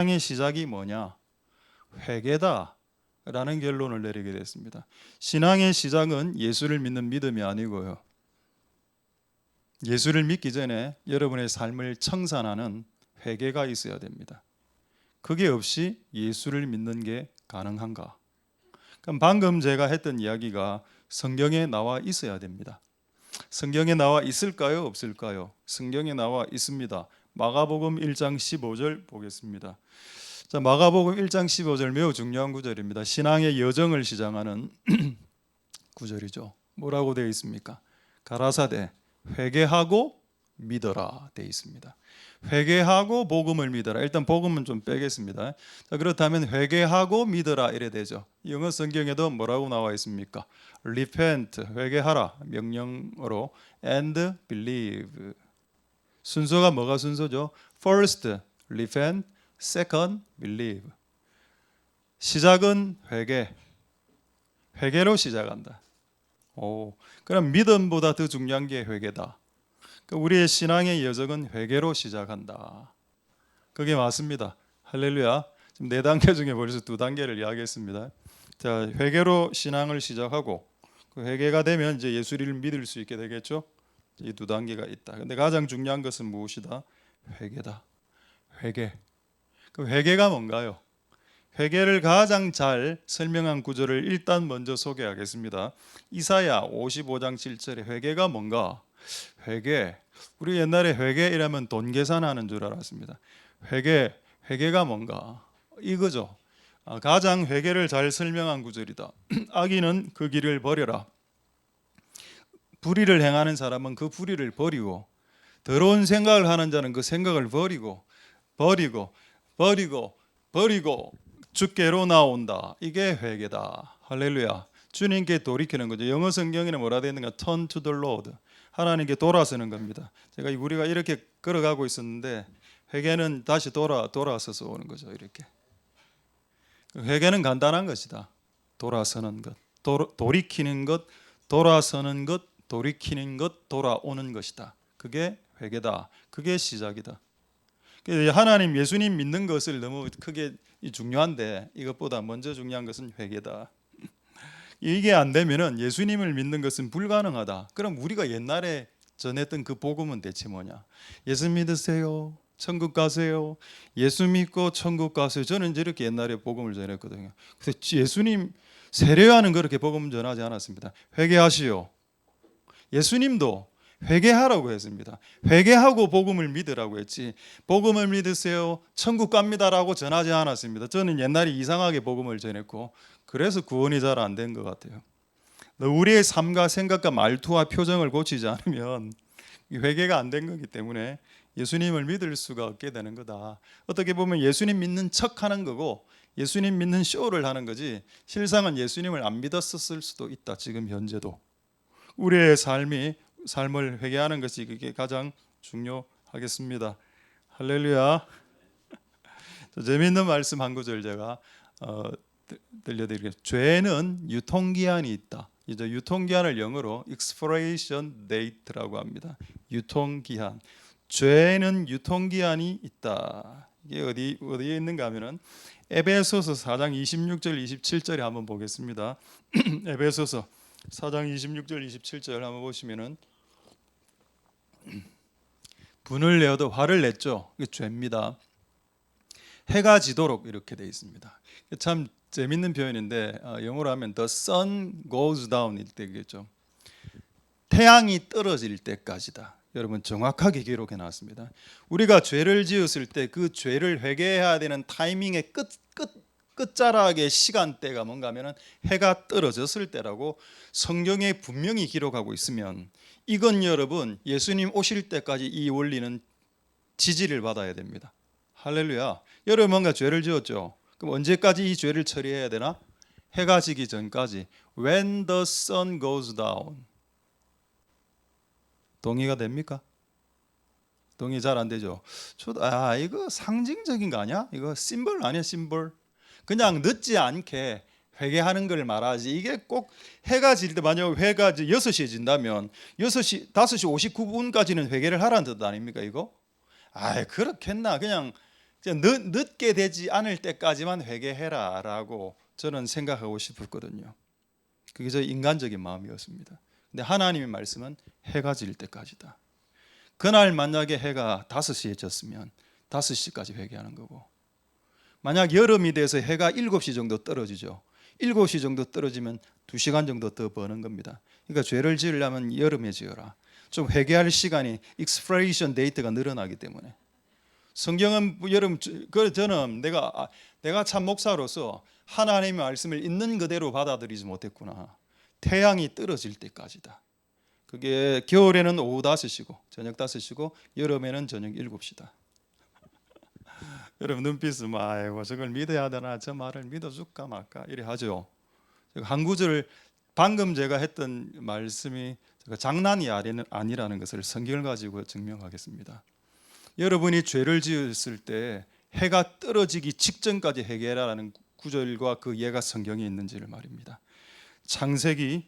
신앙의 시작이 뭐냐? 회개다 라는 결론을 내리게 됐습니다. 신앙의 시작은 예수를 믿는 믿음이 아니고요, 예수를 믿기 전에 여러분의 삶을 청산하는 회개가 있어야 됩니다. 그게 없이 예수를 믿는 게 가능한가? 그럼 방금 제가 했던 이야기가 성경에 나와 있어야 됩니다. 성경에 나와 있을까요? 없을까요? 성경에 나와 있습니다. 마가복음 1장 15절 보겠습니다. 자, 마가복음 1장 15절 매우 중요한 구절입니다. 신앙의 여정을 시작하는 구절이죠. 뭐라고 되어 있습니까? 가라사대 회개하고 믿어라 되어 있습니다. 회개하고 복음을 믿어라. 일단 복음은 좀 빼겠습니다. 자, 그렇다면 회개하고 믿어라 이래 되죠. 영어 성경에도 뭐라고 나와 있습니까? Repent, 회개하라 명령어로, and believe. 순서가 뭐가 순서죠? First, repent, second, believe. 시작은 회개, 회개로 시작한다. 그럼 믿음보다 더 중요한 게 회개다. 우리의 신앙의 여정은 회개로 시작한다. 그게 맞습니다. 할렐루야. 지금 4단계 중에 벌써 2단계를 이야기했습니다. 자, 회개로 신앙을 시작하고 그 회개가 되면 이제 예수를 믿을 수 있게 되겠죠. 이 2단계가 있다. 근데 가장 중요한 것은 무엇이다? 회개다. 회개. 그 회개가 뭔가요? 회개를 가장 잘 설명한 구절을 일단 먼저 소개하겠습니다. 이사야 55장 7절에 회개가 뭔가? 회개. 우리 옛날에 회개이라면 돈 계산하는 줄 알았습니다. 회개가 뭔가? 이거죠. 가장 회개를 잘 설명한 구절이다. 악인은 그 길을 버려라. 불의를 행하는 사람은 그 불의를 버리고, 더러운 생각을 하는 자는 그 생각을 버리고 주께로 나온다. 이게 회개다. 할렐루야. 주님께 돌이키는 거죠. 영어 성경에는 뭐라 되어 있는가? Turn to the Lord. 하나님께 돌아서는 겁니다. 제가 우리가 이렇게 걸어가고 있었는데 회개는 다시 돌아서서 오는 거죠. 이렇게. 회개는 간단한 것이다. 돌아서는 것, 돌이키는 것, 돌아서는 것, 돌이키는 것, 돌아오는 것이다. 그게 회개다. 그게 시작이다. 하나님, 예수님 믿는 것을 너무 크게 중요한데 이것보다 먼저 중요한 것은 회개다. 이게 안 되면은 예수님을 믿는 것은 불가능하다. 그럼 우리가 옛날에 전했던 그 복음은 대체 뭐냐? 예수 믿으세요, 천국 가세요. 예수 믿고 천국 가세요. 저는 이렇게 옛날에 복음을 전했거든요. 그래서 예수님 세례요한은 그렇게 복음 전하지 않았습니다. 회개하시오. 예수님도 회개하라고 했습니다. 회개하고 복음을 믿으라고 했지, 복음을 믿으세요, 천국 갑니다라고 전하지 않았습니다. 저는 옛날에 이상하게 복음을 전했고 그래서 구원이 잘 안 된 것 같아요. 우리의 삶과 생각과 말투와 표정을 고치지 않으면 회개가 안 된 거기 때문에 예수님을 믿을 수가 없게 되는 거다. 어떻게 보면 예수님 믿는 척하는 거고 예수님 믿는 쇼를 하는 거지, 실상은 예수님을 안 믿었을 수도 있다. 지금 현재도 우리의 삶을 회개하는 것이 그게 가장 중요하겠습니다. 할렐루야. 재미있는 말씀 한 구절 제가 들려드리겠습니다. 죄는 유통기한이 있다. 이제 유통기한을 영어로 expiration date라고 합니다. 유통기한. 죄는 유통기한이 있다. 이게 어디에 있는가 하면은 에베소서 4장 26절 27절에 한번 보겠습니다. 에베소서 4장 26절 27절 한번 보시면은, 분을 내어도 화를 냈죠. 이게 죄입니다. 해가 지도록 이렇게 돼 있습니다. 참 재밌는 표현인데 영어로 하면 the sun goes down 일 때겠죠. 태양이 떨어질 때까지다. 여러분 정확하게 기록해 놨습니다. 우리가 죄를 지었을 때 그 죄를 회개해야 되는 타이밍의 끝자락의 시간대가 뭔가 하면은 해가 떨어졌을 때라고 성경에 분명히 기록하고 있으면, 이건 여러분 예수님 오실 때까지 이 원리는 지지를 받아야 됩니다. 할렐루야. 여러분 뭔가 죄를 지었죠. 그럼 언제까지 이 죄를 처리해야 되나? 해가 지기 전까지. When the sun goes down. 동의가 됩니까? 동의 잘 안 되죠. 이거 상징적인 거 아니야? 이거 심벌 아니야? 심벌. 그냥 늦지 않게 회개하는 걸 말하지, 이게 꼭 해가 질 때, 만약 해가 6시에 진다면 5시 59분까지는 회개를 하라는 뜻 아닙니까 이거? 그렇겠나? 그냥 늦게 되지 않을 때까지만 회개해라라고 저는 생각하고 싶었거든요. 그게 저 인간적인 마음이었습니다. 근데 하나님의 말씀은 해가 질 때까지다. 그날 만약에 해가 5시에 졌으면 5시까지 회개하는 거고, 만약 여름이 돼서 해가 7시 정도 떨어지죠. 7시 정도 떨어지면 2시간 정도 더 버는 겁니다. 그러니까 죄를 지으려면 여름에 지어라. 좀 회개할 시간이 expiration date가 늘어나기 때문에. 성경은 여러분, 저는 내가 참 목사로서 하나님의 말씀을 있는 그대로 받아들이지 못했구나. 태양이 떨어질 때까지다. 그게 겨울에는 오후 5시고 저녁 5시고 여름에는 저녁 7시다. 여러분 눈빛은 아이고 저걸 믿어야 되나, 저 말을 믿어줄까 말까 이래 하죠. 한 구절, 방금 제가 했던 말씀이 장난이 아니라는 것을 성경을 가지고 증명하겠습니다. 여러분이 죄를 지었을 때 해가 떨어지기 직전까지 회개하라는 구절과 그 예가 성경에 있는지를 말입니다. 창세기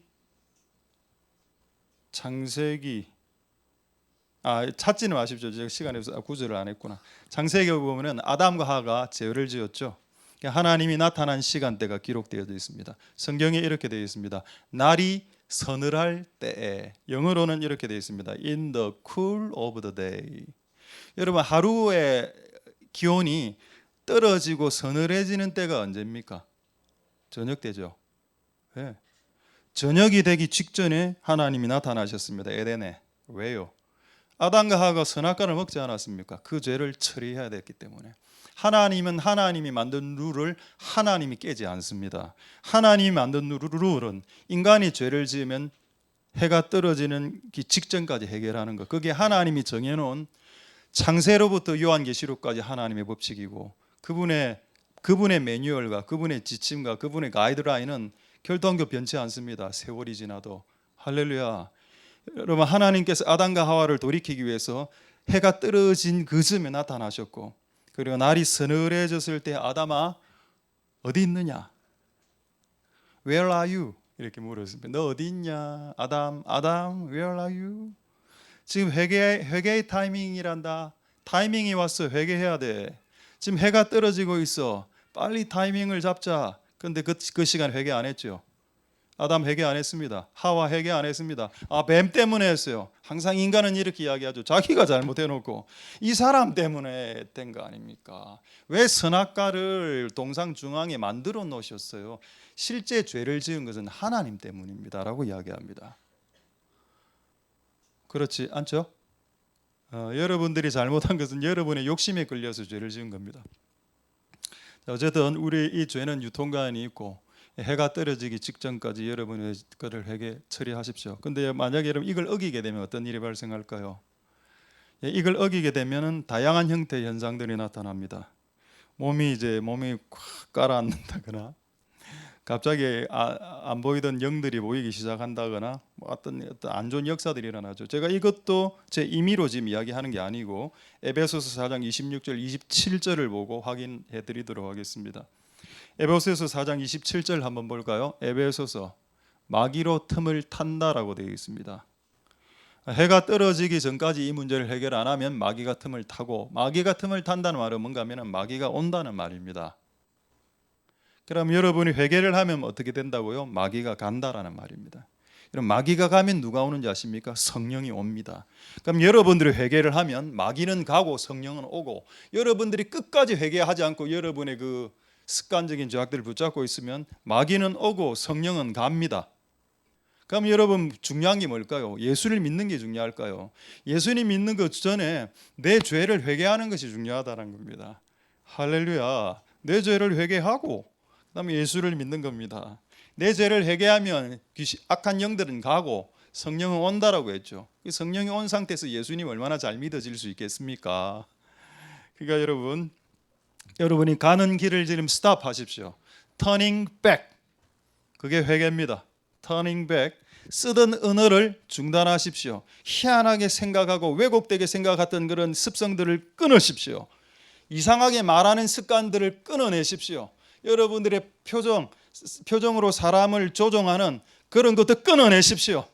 찾지는 마십시오. 제가 시간이 없어서 구절을 안 했구나. 창세기 보면은 아담과 하와가 죄를 지었죠. 하나님이 나타난 시간대가 기록되어 있습니다. 성경에 이렇게 되어 있습니다. 날이 서늘할 때에, 영어로는 이렇게 되어 있습니다. In the cool of the day. 여러분, 하루의 기온이 떨어지고 서늘해지는 때가 언제입니까? 저녁 때죠. 네. 저녁이 되기 직전에 하나님이 나타나셨습니다. 에덴에. 왜요? 아담과 하와가 선악과를 먹지 않았습니까? 그 죄를 처리해야 됐기 때문에. 하나님은 하나님이 만든 룰을 하나님이 깨지 않습니다. 하나님이 만든 룰은 인간이 죄를 지으면 해가 떨어지는 직전까지 해결하는 것. 그게 하나님이 정해놓은 창세로부터 요한계시록까지 하나님의 법칙이고, 그분의 매뉴얼과 그분의 지침과 그분의 가이드라인은 결단코 변치 않습니다. 세월이 지나도. 할렐루야. 여러분, 하나님께서 아담과 하와를 돌이키기 위해서 해가 떨어진 그 즈음에 나타나셨고, 그리고 날이 서늘해졌을 때 아담아 어디 있느냐? Where are you? 이렇게 물었습니다. 너 어디 있냐? 아담, where are you? 지금 회개의 타이밍이란다. 타이밍이 왔어. 회개해야 돼. 지금 해가 떨어지고 있어. 빨리 타이밍을 잡자. 그런데 그 시간 회개 안 했죠. 아담 회개 안 했습니다. 하와 회개 안 했습니다. 뱀 때문에 했어요. 항상 인간은 이렇게 이야기하죠. 자기가 잘못해놓고 이 사람 때문에 된 거 아닙니까? 왜 선악과를 동상 중앙에 만들어 놓으셨어요? 실제 죄를 지은 것은 하나님 때문입니다 라고 이야기합니다. 그렇지 않죠? 여러분들이 잘못한 것은 여러분의 욕심에 끌려서 죄를 지은 겁니다. 어쨌든 우리 이 죄는 유통기한이 있고 해가 떨어지기 직전까지 여러분의 것을 회개 처리하십시오. 근데 만약에 여러분 이걸 어기게 되면 어떤 일이 발생할까요? 이걸 어기게 되면은 다양한 형태의 현상들이 나타납니다. 몸이 확 가라앉는다거나, 갑자기 안 보이던 영들이 보이기 시작한다거나, 어떤 안 좋은 역사들이 일어나죠. 제가 이것도 제 임의로 지금 이야기하는 게 아니고 에베소서 4장 26절 27절을 보고 확인해 드리도록 하겠습니다. 에베소서 4장 27절 한번 볼까요? 에베소서, 마귀로 틈을 탄다라고 되어 있습니다. 해가 떨어지기 전까지 이 문제를 해결 안 하면 마귀가 틈을 타고, 마귀가 틈을 탄다는 말은 뭔가 하면 마귀가 온다는 말입니다. 그럼 여러분이 회개를 하면 어떻게 된다고요? 마귀가 간다라는 말입니다. 그럼 마귀가 가면 누가 오는지 아십니까? 성령이 옵니다. 그럼 여러분들이 회개를 하면 마귀는 가고 성령은 오고, 여러분들이 끝까지 회개하지 않고 여러분의 그 습관적인 죄악들을 붙잡고 있으면 마귀는 오고 성령은 갑니다. 그럼 여러분 중요한 게 뭘까요? 예수를 믿는 게 중요할까요? 예수님 믿는 것 전에 내 죄를 회개하는 것이 중요하다는 겁니다. 할렐루야. 내 죄를 회개하고 그다음에 예수를 믿는 겁니다. 내 죄를 회개하면 악한 영들은 가고 성령은 온다라고 했죠. 성령이 온 상태에서 예수님 얼마나 잘 믿어질 수 있겠습니까? 그러니까 여러분이 가는 길을 지금 스탑하십시오. Turning back, 그게 회개입니다. Turning back, 쓰던 언어를 중단하십시오. 희한하게 생각하고 왜곡되게 생각했던 그런 습성들을 끊으십시오. 이상하게 말하는 습관들을 끊어내십시오. 여러분들의 표정으로 사람을 조종하는 그런 것도 끊어내십시오.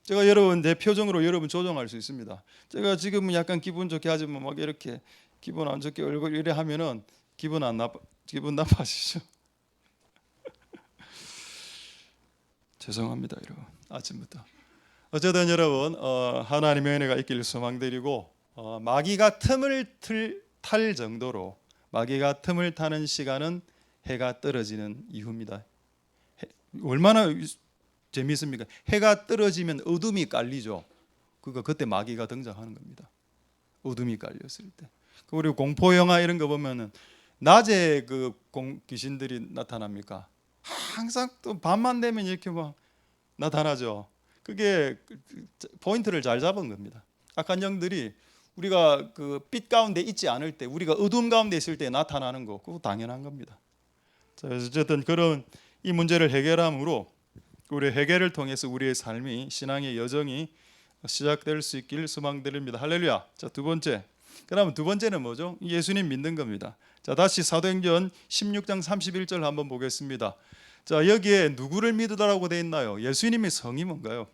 제가 내 표정으로 여러분 조종할 수 있습니다. 제가 지금은 약간 기분 좋게 하지만 막 이렇게 기분 안 좋게 얼굴 이래 하면은 기분 나빠지죠. 죄송합니다, 여러분. 아침부터. 어쨌든 여러분 하나님의 은혜가 있기를 소망드리고 마귀가 틈을 탈 정도로 마귀가 틈을 타는 시간은 해가 떨어지는 이후입니다. 얼마나 재미있습니까? 해가 떨어지면 어둠이 깔리죠. 그때 마귀가 등장하는 겁니다. 어둠이 깔렸을 때. 우리 공포 영화 이런 거 보면은 낮에 귀신들이 나타납니까? 항상 또 밤만 되면 이렇게 막 나타나죠. 그게 포인트를 잘 잡은 겁니다. 악한 영들이 우리가 빛 가운데 있지 않을 때, 우리가 어둠 가운데 있을 때 나타나는 거, 그거 당연한 겁니다. 자, 어쨌든 그런 이 문제를 해결함으로 우리 해결을 통해서 우리의 삶이, 신앙의 여정이 시작될 수 있길 소망드립니다. 할렐루야. 자, 두 번째. 그러면 두 번째는 뭐죠? 예수님 믿는 겁니다. 자, 다시 사도행전 16장 31절 한번 보겠습니다. 자, 여기에 누구를 믿으라고 되어 있나요? 예수님의 성이 뭔가요?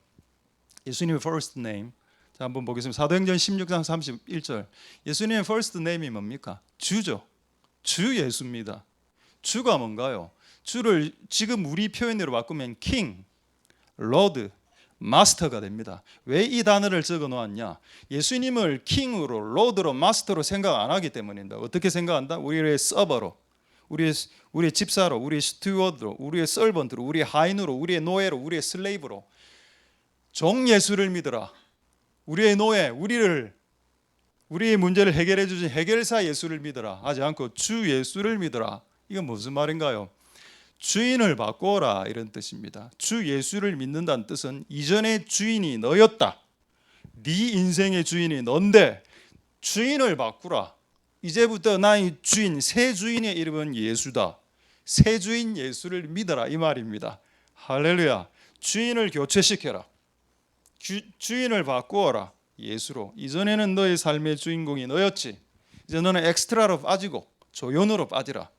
예수님의 first name. 자, 한번 보겠습니다. 사도행전 16장 31절. 예수님의 first name이 뭡니까? 주죠. 주 예수입니다. 주가 뭔가요? 주를 지금 우리 표현으로 바꾸면 king, lord, 마스터가 됩니다. 왜 이 단어를 적어 놓았냐? 예수님을 킹으로, 로드로, 마스터로 생각 안 하기 때문입니다. 어떻게 생각한다? 우리의 서버로, 우리의 집사로, 우리의 스튜어드로, 우리의 서번트로, 우리의 하인으로, 우리의 노예로, 우리의 슬레이브로. 종 예수를 믿어라. 우리의 노예, 우리의 문제를 해결해 주신 해결사 예수를 믿어라 하지 않고 주 예수를 믿어라. 이건 무슨 말인가요? 주인을 바꿔라 이런 뜻입니다. 주 예수를 믿는다는 뜻은 이전의 주인이 너였다. 네 인생의 주인이 넌데 주인을 바꾸라. 이제부터 나의 주인, 새 주인의 이름은 예수다. 새 주인 예수를 믿어라 이 말입니다. 할렐루야. 주인을 교체시켜라. 주인을 바꾸어라. 예수로. 이전에는 너의 삶의 주인공이 너였지. 이제 너는 엑스트라로 빠지고 조연으로 빠지라.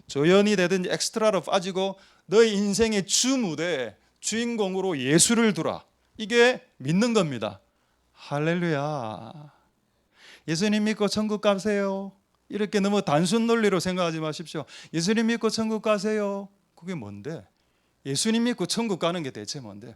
조연이 되든지 엑스트라로 빠지고 너의 인생의 주 무대에 주인공으로 예수를 두라. 이게 믿는 겁니다. 할렐루야. 예수님 믿고 천국 가세요. 이렇게 너무 단순 논리로 생각하지 마십시오. 예수님 믿고 천국 가세요. 그게 뭔데? 예수님 믿고 천국 가는 게 대체 뭔데?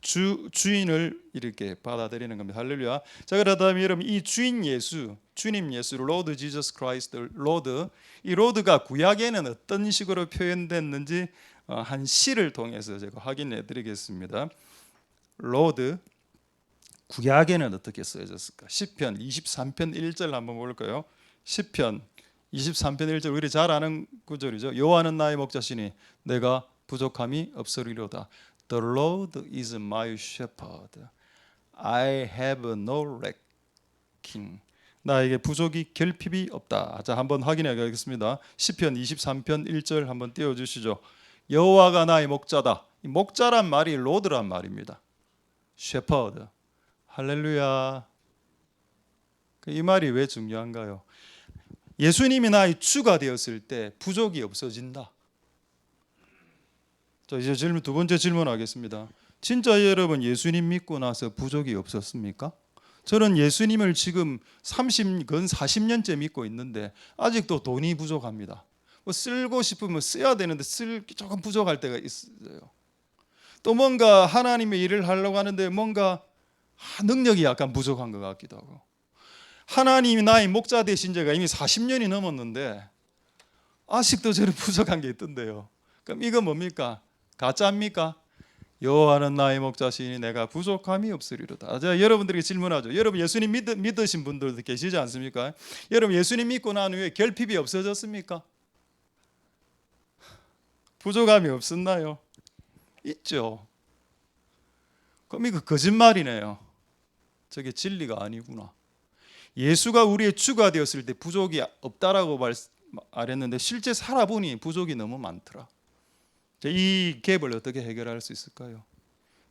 주인을 이렇게 받아들이는 겁니다. 할렐루야. 자, 그렇다면 여러분 이 주인 예수, 주님 예수, Lord Jesus Christ, Lord, 이 Lord가 구약에는 어떤 식으로 표현됐는지 한 시를 통해서 제가 확인해 드리겠습니다. Lord, 구약에는 어떻게 쓰여졌을까? 시편 23편 1절 한번 볼까요? 시편 23편 1절 우리 잘 아는 구절이죠. 여호와는 나의 목자시니 내가 부족함이 없으리로다. The Lord is my shepherd. I have no lacking. 나에게 부족이 결핍이 없다. 자, 한번 확인해 보겠습니다. 시편 23편 1절 한번 띄워 주시죠. 여호와가 나의 목자다. 이 목자란 말이 로드란 말입니다. shepherd. 할렐루야. 이 말이 왜 중요한가요? 예수님이 나의 주가 되었을 때 부족이 없어진다. 자, 이제 두 번째 질문하겠습니다. 진짜 여러분 예수님 믿고 나서 부족이 없었습니까? 저는 예수님을 지금 40년째 믿고 있는데 아직도 돈이 부족합니다. 뭐 쓰고 싶으면 써야 되는데 조금 부족할 때가 있어요. 또 뭔가 하나님의 일을 하려고 하는데 뭔가 능력이 약간 부족한 것 같기도 하고. 하나님이 나의 목자 되신 지가 이미 40년이 넘었는데 아직도 저는 부족한 게 있던데요. 그럼 이거 뭡니까? 가짜입니까? 여호와는 나의 목자시니 내가 부족함이 없으리로다. 제가 여러분들에게 질문하죠. 여러분 예수님 믿으신 분들도 계시지 않습니까? 여러분 예수님 믿고 난 후에 결핍이 없어졌습니까? 부족함이 없었나요? 있죠. 그럼 이거 거짓말이네요. 저게 진리가 아니구나. 예수가 우리의 주가 되었을 때 부족이 없다라고 말했는데 실제 살아보니 부족이 너무 많더라. 이 갭을 어떻게 해결할 수 있을까요?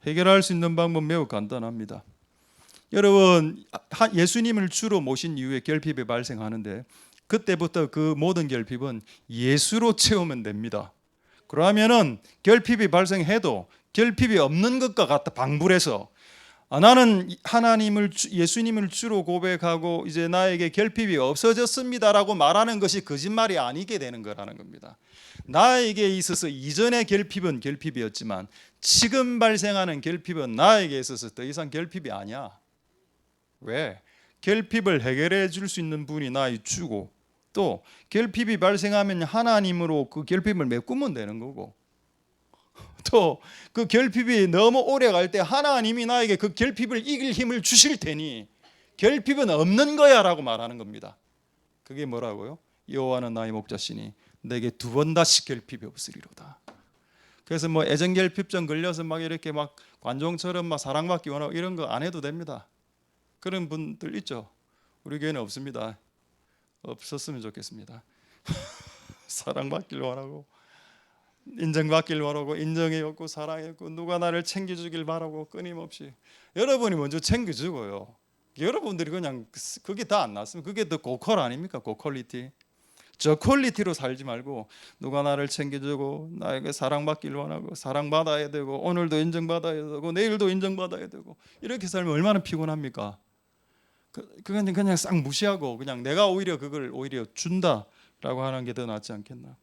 해결할 수 있는 방법 매우 간단합니다. 여러분 예수님을 주로 모신 이후에 결핍이 발생하는데 그때부터 그 모든 결핍은 예수로 채우면 됩니다. 그러면은 결핍이 발생해도 결핍이 없는 것과 같아 방불해서 나는 예수님을 주로 고백하고 이제 나에게 결핍이 없어졌습니다라고 말하는 것이 거짓말이 아니게 되는 거라는 겁니다. 나에게 있어서 이전의 결핍은 결핍이었지만 지금 발생하는 결핍은 나에게 있어서 더 이상 결핍이 아니야. 왜? 결핍을 해결해 줄 수 있는 분이 나의 주고, 또 결핍이 발생하면 하나님으로 그 결핍을 메꾸면 되는 거고, 또 그 결핍이 너무 오래 갈 때 하나님이 나에게 그 결핍을 이길 힘을 주실 테니 결핍은 없는 거야 라고 말하는 겁니다. 그게 뭐라고요? 여호와는 나의 목자시니 내게 두 번 다시 결핍이 없으리로다. 그래서 뭐 애정결핍증 걸려서 막 이렇게 막 관종처럼 막 사랑받기 원하고 이런 거 안 해도 됩니다. 그런 분들 있죠. 우리 교회는 없습니다. 없었으면 좋겠습니다. 사랑받길 원하고 인정받길 원하고 인정이 없고 사랑이 없고 누가 나를 챙겨주길 바라고 끊임없이 여러분이 먼저 챙겨주고요. 여러분들이 그냥 그게 다 안 났으면 그게 더 고퀄 아닙니까? 고퀄리티. 저 퀄리티로 살지 말고 누가 나를 챙겨주고 나에게 사랑받길 원하고 사랑받아야 되고 오늘도 인정받아야 되고 내일도 인정받아야 되고 이렇게 살면 얼마나 피곤합니까? 그건 그냥 싹 무시하고 그냥 내가 오히려 그걸 오히려 준다라고 하는 게 더 낫지 않겠나?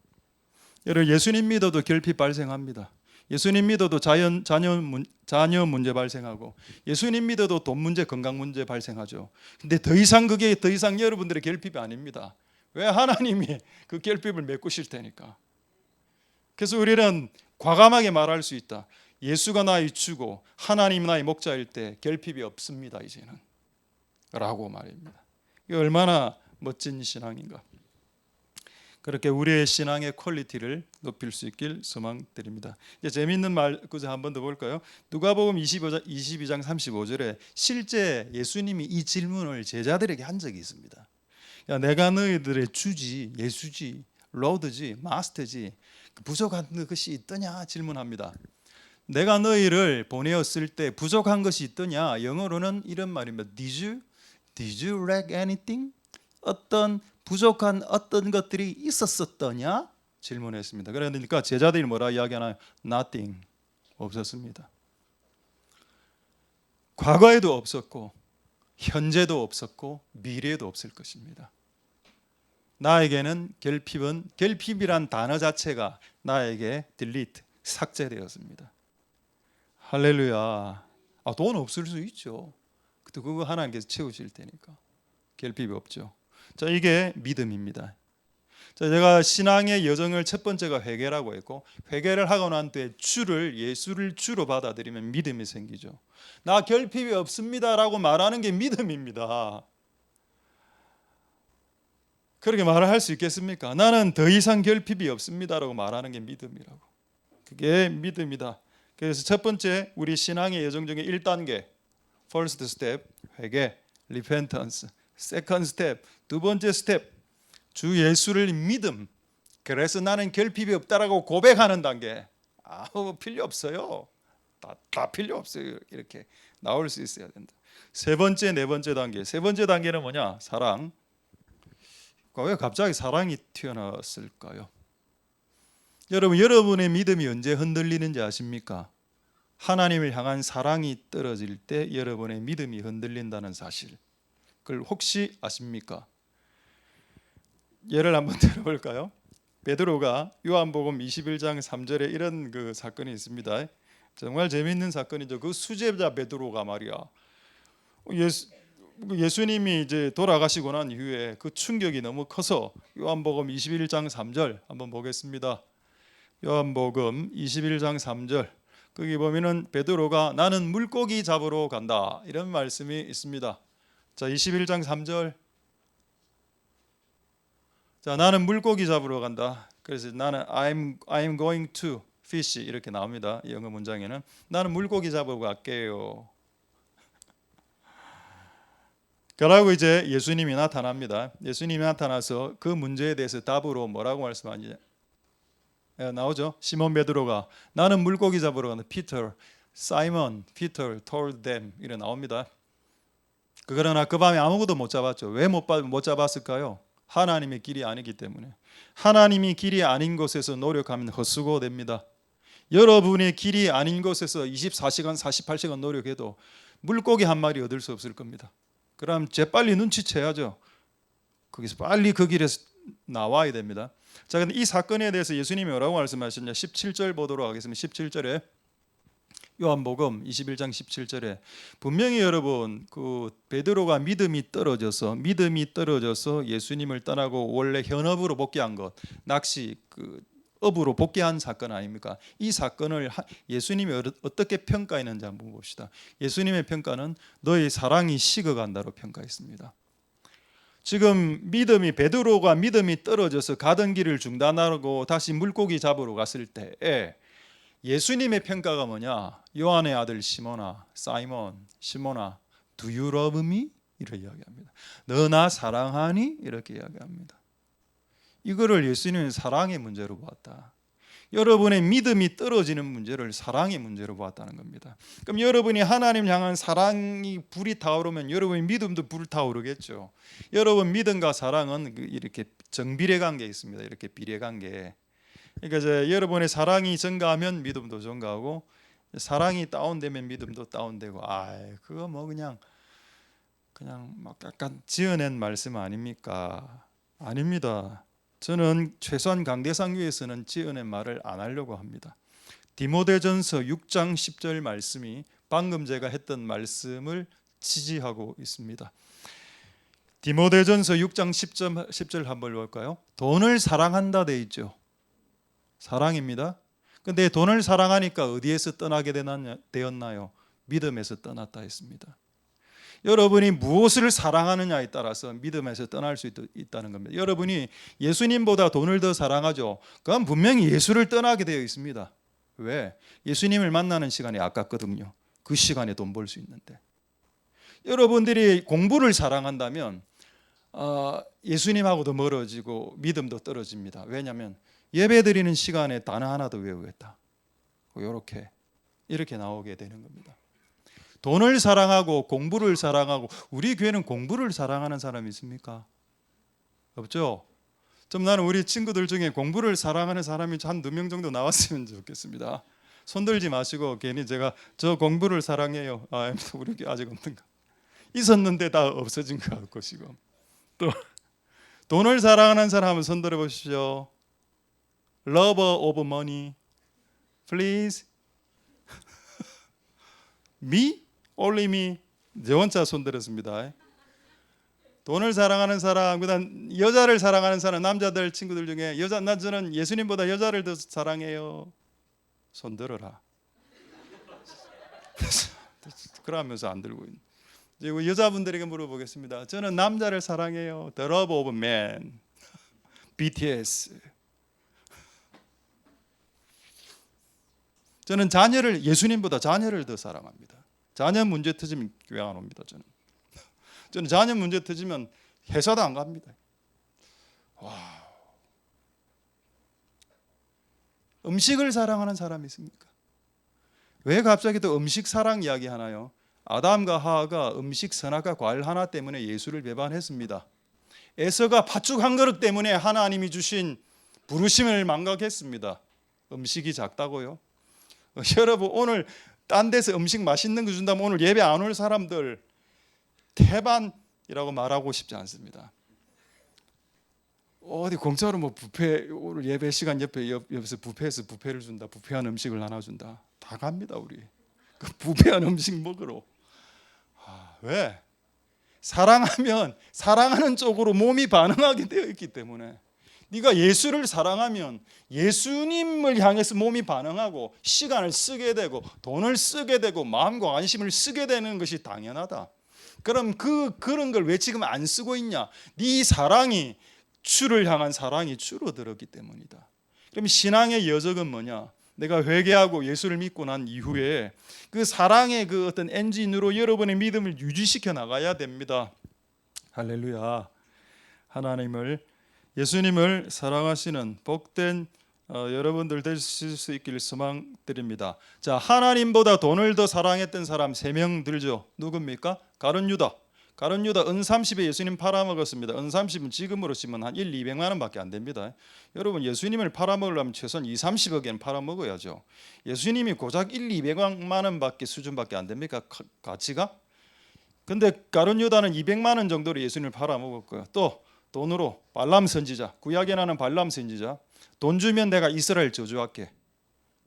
여러분 예수님 믿어도 결핍 발생합니다. 예수님 믿어도 자녀 문제 발생하고 예수님 믿어도 돈 문제, 건강 문제 발생하죠. 근데 그게 더 이상 여러분들의 결핍이 아닙니다. 왜? 하나님이 그 결핍을 메꾸실 테니까. 그래서 우리는 과감하게 말할 수 있다. 예수가 나의 주고 하나님 나의 목자일 때 결핍이 없습니다. 이제는 라고 말입니다. 이게 얼마나 멋진 신앙인가. 그렇게 우리의 신앙의 퀄리티를 높일 수 있길 소망드립니다. 이제 재미있는 말 구절 한 번 더 볼까요? 누가복음 22장 35절에 실제 예수님이 이 질문을 제자들에게 한 적이 있습니다. 야, 내가 너희들의 주지, 예수지, 로드지, 마스터지, 부족한 것이 있더냐 질문합니다. 내가 너희를 보내었을 때 부족한 것이 있더냐? 영어로는 이런 말입니다. Did you lack anything? 어떤 부족한 어떤 것들이 있었었더냐? 질문했습니다. 그러니까 제자들이 뭐라 이야기하나요? Nothing. 없었습니다. 과거에도 없었고 현재도 없었고 미래에도 없을 것입니다. 나에게는 결핍이란 단어 자체가 나에게 delete, 삭제되었습니다. 할렐루야. 돈 없을 수 있죠. 그거 하나님께서 채우실 테니까 결핍이 없죠. 자, 이게 믿음입니다. 자, 제가 신앙의 여정을 첫 번째가 회개라고 했고, 회개를 하고 난 뒤에 예수를 주로 받아들이면 믿음이 생기죠. 나 결핍이 없습니다라고 말하는 게 믿음입니다. 그렇게 말을 할 수 있겠습니까? 나는 더 이상 결핍이 없습니다라고 말하는 게 믿음이라고. 그게 믿음이다. 그래서 첫 번째 우리 신앙의 여정 중에 1단계 First step 회개, repentance. Second step 두 번째 스텝 주 예수를 믿음. 그래서 나는 결핍이 없다라고 고백하는 단계. 필요 없어요. 다 필요 없어요. 이렇게 나올 수 있어야 된다. 세 번째, 네 번째 단계. 세 번째 단계는 뭐냐? 사랑. 왜 갑자기 사랑이 튀어나왔을까요? 여러분의 믿음이 언제 흔들리는지 아십니까? 하나님을 향한 사랑이 떨어질 때 여러분의 믿음이 흔들린다는 사실. 그걸 혹시 아십니까? 예를 한번 들어볼까요? 베드로가 요한복음 21장 3절에 이런 그 사건이 있습니다. 정말 재미있는 사건이죠. 그 수제자 베드로가 말이야. 예수님이 이제 돌아가시고 난 이후에 그 충격이 너무 커서 요한복음 21장 3절 한번 보겠습니다. 요한복음 21장 3절 거기 보면은 베드로가 나는 물고기 잡으러 간다 이런 말씀이 있습니다. 자, 21장 3절. 자, 나는 물고기 잡으러 간다. 그래서 나는 I'm going to fish 이렇게 나옵니다. 영어 문장에는 나는 물고기 잡으러 갈게요. 그러고 이제 예수님이 나타납니다. 예수님이 나타나서 그 문제에 대해서 답으로 뭐라고 말씀하냐? 나오죠. 시몬 베드로가 나는 물고기 잡으러 간다. Simon Peter told them 이래 나옵니다. 그러나 그 밤에 아무것도 못 잡았죠. 왜 못 잡았을까요? 하나님의 길이 아니기 때문에. 하나님이 길이 아닌 곳에서 노력하면 헛수고됩니다. 여러분의 길이 아닌 곳에서 24시간 48시간 노력해도 물고기 한 마리 얻을 수 없을 겁니다. 그럼 재빨리 눈치채야죠. 거기서 빨리 그 길에서 나와야 됩니다. 자, 근데 이 사건에 대해서 예수님이 뭐라고 말씀하셨냐? 17절 보도록 하겠습니다. 17절에 요한복음 21장 17절에 분명히 여러분 그 베드로가 믿음이 떨어져서 예수님을 떠나고 원래 현업으로 복귀한 것, 낚시 그 업으로 복귀한 사건 아닙니까? 이 사건을 예수님이 어떻게 평가했는지 한번 봅시다. 예수님의 평가는 너의 사랑이 식어간다로 평가했습니다. 지금 베드로가 믿음이 떨어져서 가던 길을 중단하고 다시 물고기 잡으러 갔을 때에 예수님의 평가가 뭐냐? 요한의 아들 시몬아, 시몬아, do you love me? 이렇게 이야기합니다. 너 나 사랑하니? 이렇게 이야기합니다. 이거를 예수님은 사랑의 문제로 보았다. 여러분의 믿음이 떨어지는 문제를 사랑의 문제로 보았다는 겁니다. 그럼 여러분이 하나님 향한 사랑이 불이 타오르면 여러분의 믿음도 불타오르겠죠. 여러분 믿음과 사랑은 이렇게 정비례 관계에 있습니다. 이렇게 비례 관계. 그러니까 이제 여러분의 사랑이 증가하면 믿음도 증가하고 사랑이 다운되면 믿음도 다운되고 그거 뭐 그냥 막 약간 지어낸 말씀 아닙니까? 아닙니다. 저는 최소한 강대상교회에서는 지어낸 말을 안 하려고 합니다. 디모데전서 6장 10절 말씀이 방금 제가 했던 말씀을 지지하고 있습니다. 디모데전서 6장 10절 한번 볼까요? 돈을 사랑한다 돼 있죠. 사랑입니다. 근데 돈을 사랑하니까 어디에서 떠나게 되었나요? 믿음에서 떠났다 했습니다. 여러분이 무엇을 사랑하느냐에 따라서 믿음에서 떠날 수 있다는 겁니다. 여러분이 예수님보다 돈을 더 사랑하죠. 그건 분명히 예수를 떠나게 되어 있습니다. 왜? 예수님을 만나는 시간이 아깝거든요. 그 시간에 돈 벌 수 있는데. 여러분들이 공부를 사랑한다면 예수님하고도 멀어지고 믿음도 떨어집니다. 왜냐하면 예배드리는 시간에 단어 하나도 외우겠다. 이렇게 나오게 되는 겁니다. 돈을 사랑하고 공부를 사랑하고, 우리 교회는 공부를 사랑하는 사람이 있습니까? 없죠? 좀 나는 우리 친구들 중에 공부를 사랑하는 사람이 한 2명 정도 나왔으면 좋겠습니다. 손들지 마시고 괜히 제가 저 공부를 사랑해요. 우리 교회 아직 없는가? 있었는데 다 없어진 것 같고 지금. 또 돈을 사랑하는 사람은 손들어 보십시오. Lover of money, please. Me? Only me. 저 혼자 손들었습니다. 돈을 사랑하는 사람, 그다음 여자를 사랑하는 사람, 남자들 친구들 중에 저는 예수님보다 여자를 더 사랑해요. 손들어라. 그러면서 안 들고 있는. 이제 여자분들에게 물어보겠습니다. 저는 남자를 사랑해요. The love of man. BTS. 저는 예수님보다 자녀를 더 사랑합니다. 자녀 문제 터지면 교회 안 옵니다. 저는 자녀 문제 터지면 회사도 안 갑니다. 음식을 사랑하는 사람이 있습니까? 왜 갑자기 또 음식 사랑 이야기 하나요? 아담과 하와가 음식 선악과 과일 하나 때문에 예수를 배반했습니다. 에서가 팥죽 한 그릇 때문에 하나님이 주신 부르심을 망각했습니다. 음식이 작다고요? 여러분 오늘 딴 데서 음식 맛있는 거 준다면 오늘 예배 안 올 사람들 태반이라고 말하고 싶지 않습니다. 어디 공짜로 뭐 뷔페 오늘 예배 시간 옆에서 뷔페를 준다. 뷔페한 음식을 하나 준다. 다 갑니다 우리. 그 뷔페한 음식 먹으러. 왜? 사랑하면 사랑하는 쪽으로 몸이 반응하게 되어 있기 때문에. 네가 예수를 사랑하면 예수님을 향해서 몸이 반응하고 시간을 쓰게 되고 돈을 쓰게 되고 마음과 관심을 쓰게 되는 것이 당연하다. 그럼 그런 걸 왜 지금 안 쓰고 있냐? 네 사랑이 주를 향한 사랑이 줄어들었기 때문이다. 그럼 신앙의 여정은 뭐냐? 내가 회개하고 예수를 믿고 난 이후에 그 사랑의 그 어떤 엔진으로 여러분의 믿음을 유지시켜 나가야 됩니다. 할렐루야. 예수님을 사랑하시는 복된 여러분들 되실 수 있기를 소망드립니다. 자, 하나님보다 돈을 더 사랑했던 사람 3명 들죠. 누굽니까? 가룟 유다. 가룟 유다 은 30에 예수님 팔아먹었습니다. 은 30은 지금으로 치면 한 1, 200만 원밖에 안 됩니다. 여러분 예수님을 팔아먹으려면 최소한 2, 30억엔 팔아먹어야죠. 예수님이 고작 1, 200만 원밖에 수준밖에 안 됩니까? 가치가? 근데 가룟 유다는 200만 원 정도로 예수님을 팔아먹었고요. 또 돈으로 발람 선지자, 구약에 나는 발람 선지자, 돈 주면 내가 이스라엘 저주할게.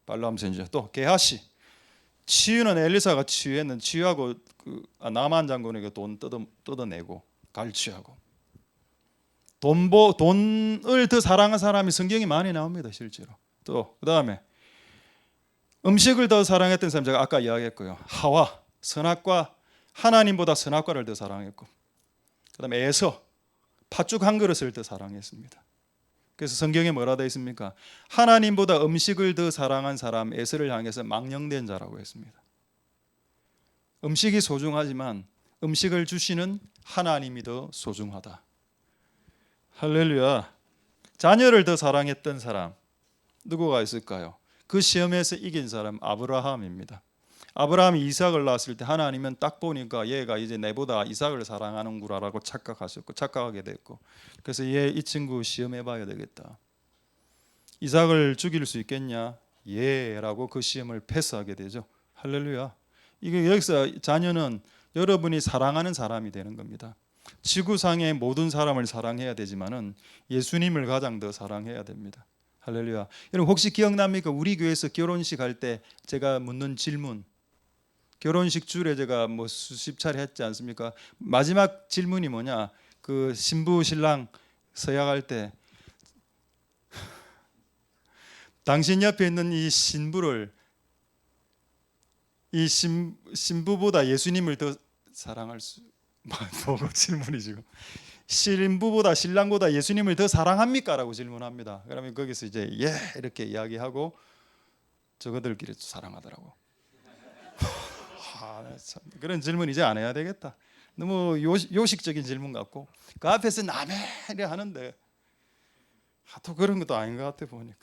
발람 선지자. 또 게하시, 치유는 엘리사가 치유했는 치유하고 나만 장군에게 돈 뜯어내고 갈취하고 돈을 더 사랑한 사람이 성경이 많이 나옵니다. 실제로. 또 그다음에 음식을 더 사랑했던 사람 제가 아까 이야기했고요. 하와 선악과 하나님보다 선악과를 더 사랑했고 그다음에 에서 팥죽 한 그릇을 더 사랑했습니다. 그래서 성경에 뭐라 되어 있습니까? 하나님보다 음식을 더 사랑한 사람 에서를 향해서 망령된 자라고 했습니다. 음식이 소중하지만 음식을 주시는 하나님이 더 소중하다. 할렐루야. 자녀를 더 사랑했던 사람 누구가 있을까요? 그 시험에서 이긴 사람 아브라함입니다. 아브라함이 이삭을 낳았을 때 하나님은 딱 보니까 얘가 이제 내보다 이삭을 사랑하는구나라고 착각하게 됐고 그래서 이 친구 시험해봐야 되겠다. 이삭을 죽일 수 있겠냐? 라고 그 시험을 패스하게 되죠. 할렐루야. 이게 여기서 자녀는 여러분이 사랑하는 사람이 되는 겁니다. 지구상의 모든 사람을 사랑해야 되지만은 예수님을 가장 더 사랑해야 됩니다. 할렐루야. 여러분 혹시 기억납니까? 우리 교회에서 결혼식 할 때 제가 묻는 질문, 결혼식 줄에 제가 뭐 수십 차례 했지 않습니까? 마지막 질문이 뭐냐? 그 신부 신랑 서약할 때 당신 옆에 있는 이 신부를 이 신부보다 예수님을 더 사랑할 수 뭐고 질문이 지금 신부보다 신랑보다 예수님을 더 사랑합니까? 라고 질문합니다. 그러면 거기서 이제 이렇게 이야기하고 저거들끼리 사랑하더라고. 참, 그런 질문 이제 안 해야 되겠다. 너무 요식적인 질문 같고 그 앞에서 나매려 하는데 또 그런 것도 아닌 것 같아 보니까.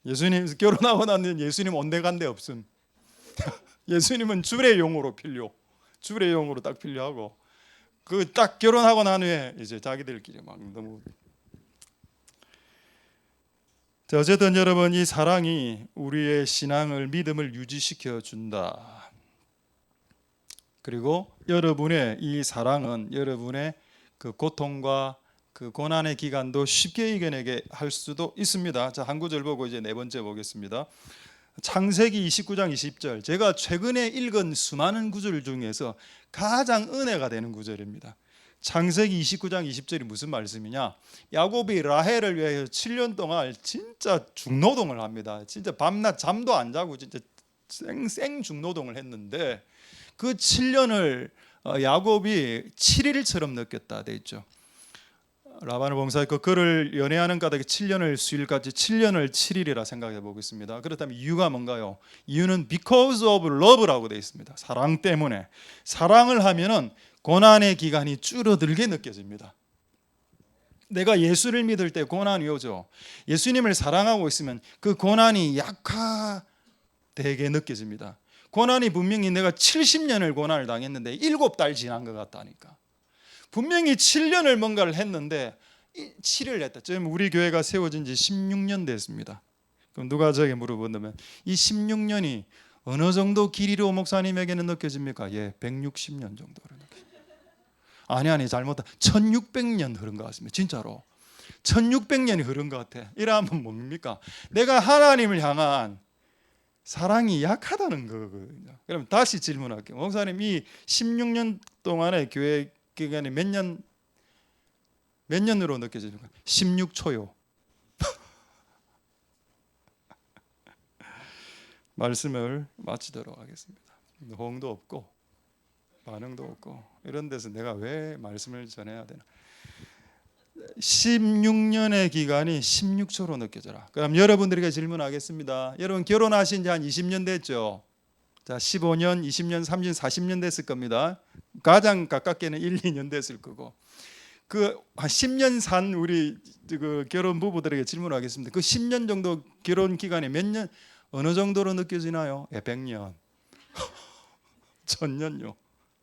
예수님 결혼하고 나면 예수님 온데간데 없음. 예수님은 주례 용으로 필요. 주례 용으로 딱 필요하고 그 딱 결혼하고 난 후에 이제 자기들끼리 막 너무. 자, 어쨌든 여러분 이 사랑이 우리의 신앙을 믿음을 유지시켜 준다. 그리고 여러분의 이 사랑은 여러분의 그 고통과 그 고난의 기간도 쉽게 이겨내게 할 수도 있습니다. 자, 한 구절 보고 이제 네 번째 보겠습니다. 창세기 29장 20절. 제가 최근에 읽은 수많은 구절 중에서 가장 은혜가 되는 구절입니다. 창세기 29장 20절이 무슨 말씀이냐? 야곱이 라헬을 위해서 7년 동안 진짜 중노동을 합니다. 진짜 밤낮 잠도 안 자고 진짜 생 중노동을 했는데 그 7년을 야곱이 7일처럼 느꼈다 돼 있죠. 라반을 봉사의 그 그를 연애하는 까닭에 7년을 수일까지 7년을 7일이라 생각해 보겠습니다. 그렇다면 이유가 뭔가요? 이유는 because of love라고 돼 있습니다. 사랑 때문에. 사랑을 하면은 고난의 기간이 줄어들게 느껴집니다. 내가 예수를 믿을 때 고난이 오죠. 예수님을 사랑하고 있으면 그 고난이 약화되게 느껴집니다. 고난이 분명히 내가 70년을 고난을 당했는데 7달 지난 것 같다니까. 분명히 7년을 뭔가를 했는데 7을 했다. 지금 우리 교회가 세워진 지 16년 됐습니다. 그럼 누가 저에게 물어본다면 이 16년이 어느 정도 길이로 목사님에게는 느껴집니까? 160년 정도로 느껴집니다. 아니 잘못다. 1600년 흐른 것 같습니다. 진짜로 1600년이 흐른 것 같아. 이러면 뭡니까? 내가 하나님을 향한 사랑이 약하다는 거거든요. 그럼 다시 질문할게요. 목사님 이 16년 동안의 교회 기간이 몇 년으로 느껴집니까? 16초요. 말씀을 마치도록 하겠습니다. 호응도 없고 반응도 없고 이런 데서 내가 왜 말씀을 전해야 되나? 16년의 기간이 16초로 느껴져라. 그럼 여러분들에게 질문하겠습니다. 여러분 결혼하신 지 한 20년 됐죠? 자, 15년, 20년, 30년, 40년 됐을 겁니다. 가장 가깝게는 1, 2년 됐을 거고. 그 10년 산 우리 그 결혼 부부들에게 질문하겠습니다. 그 10년 정도 결혼 기간이 몇 년 어느 정도로 느껴지나요? 100년. 1000년요.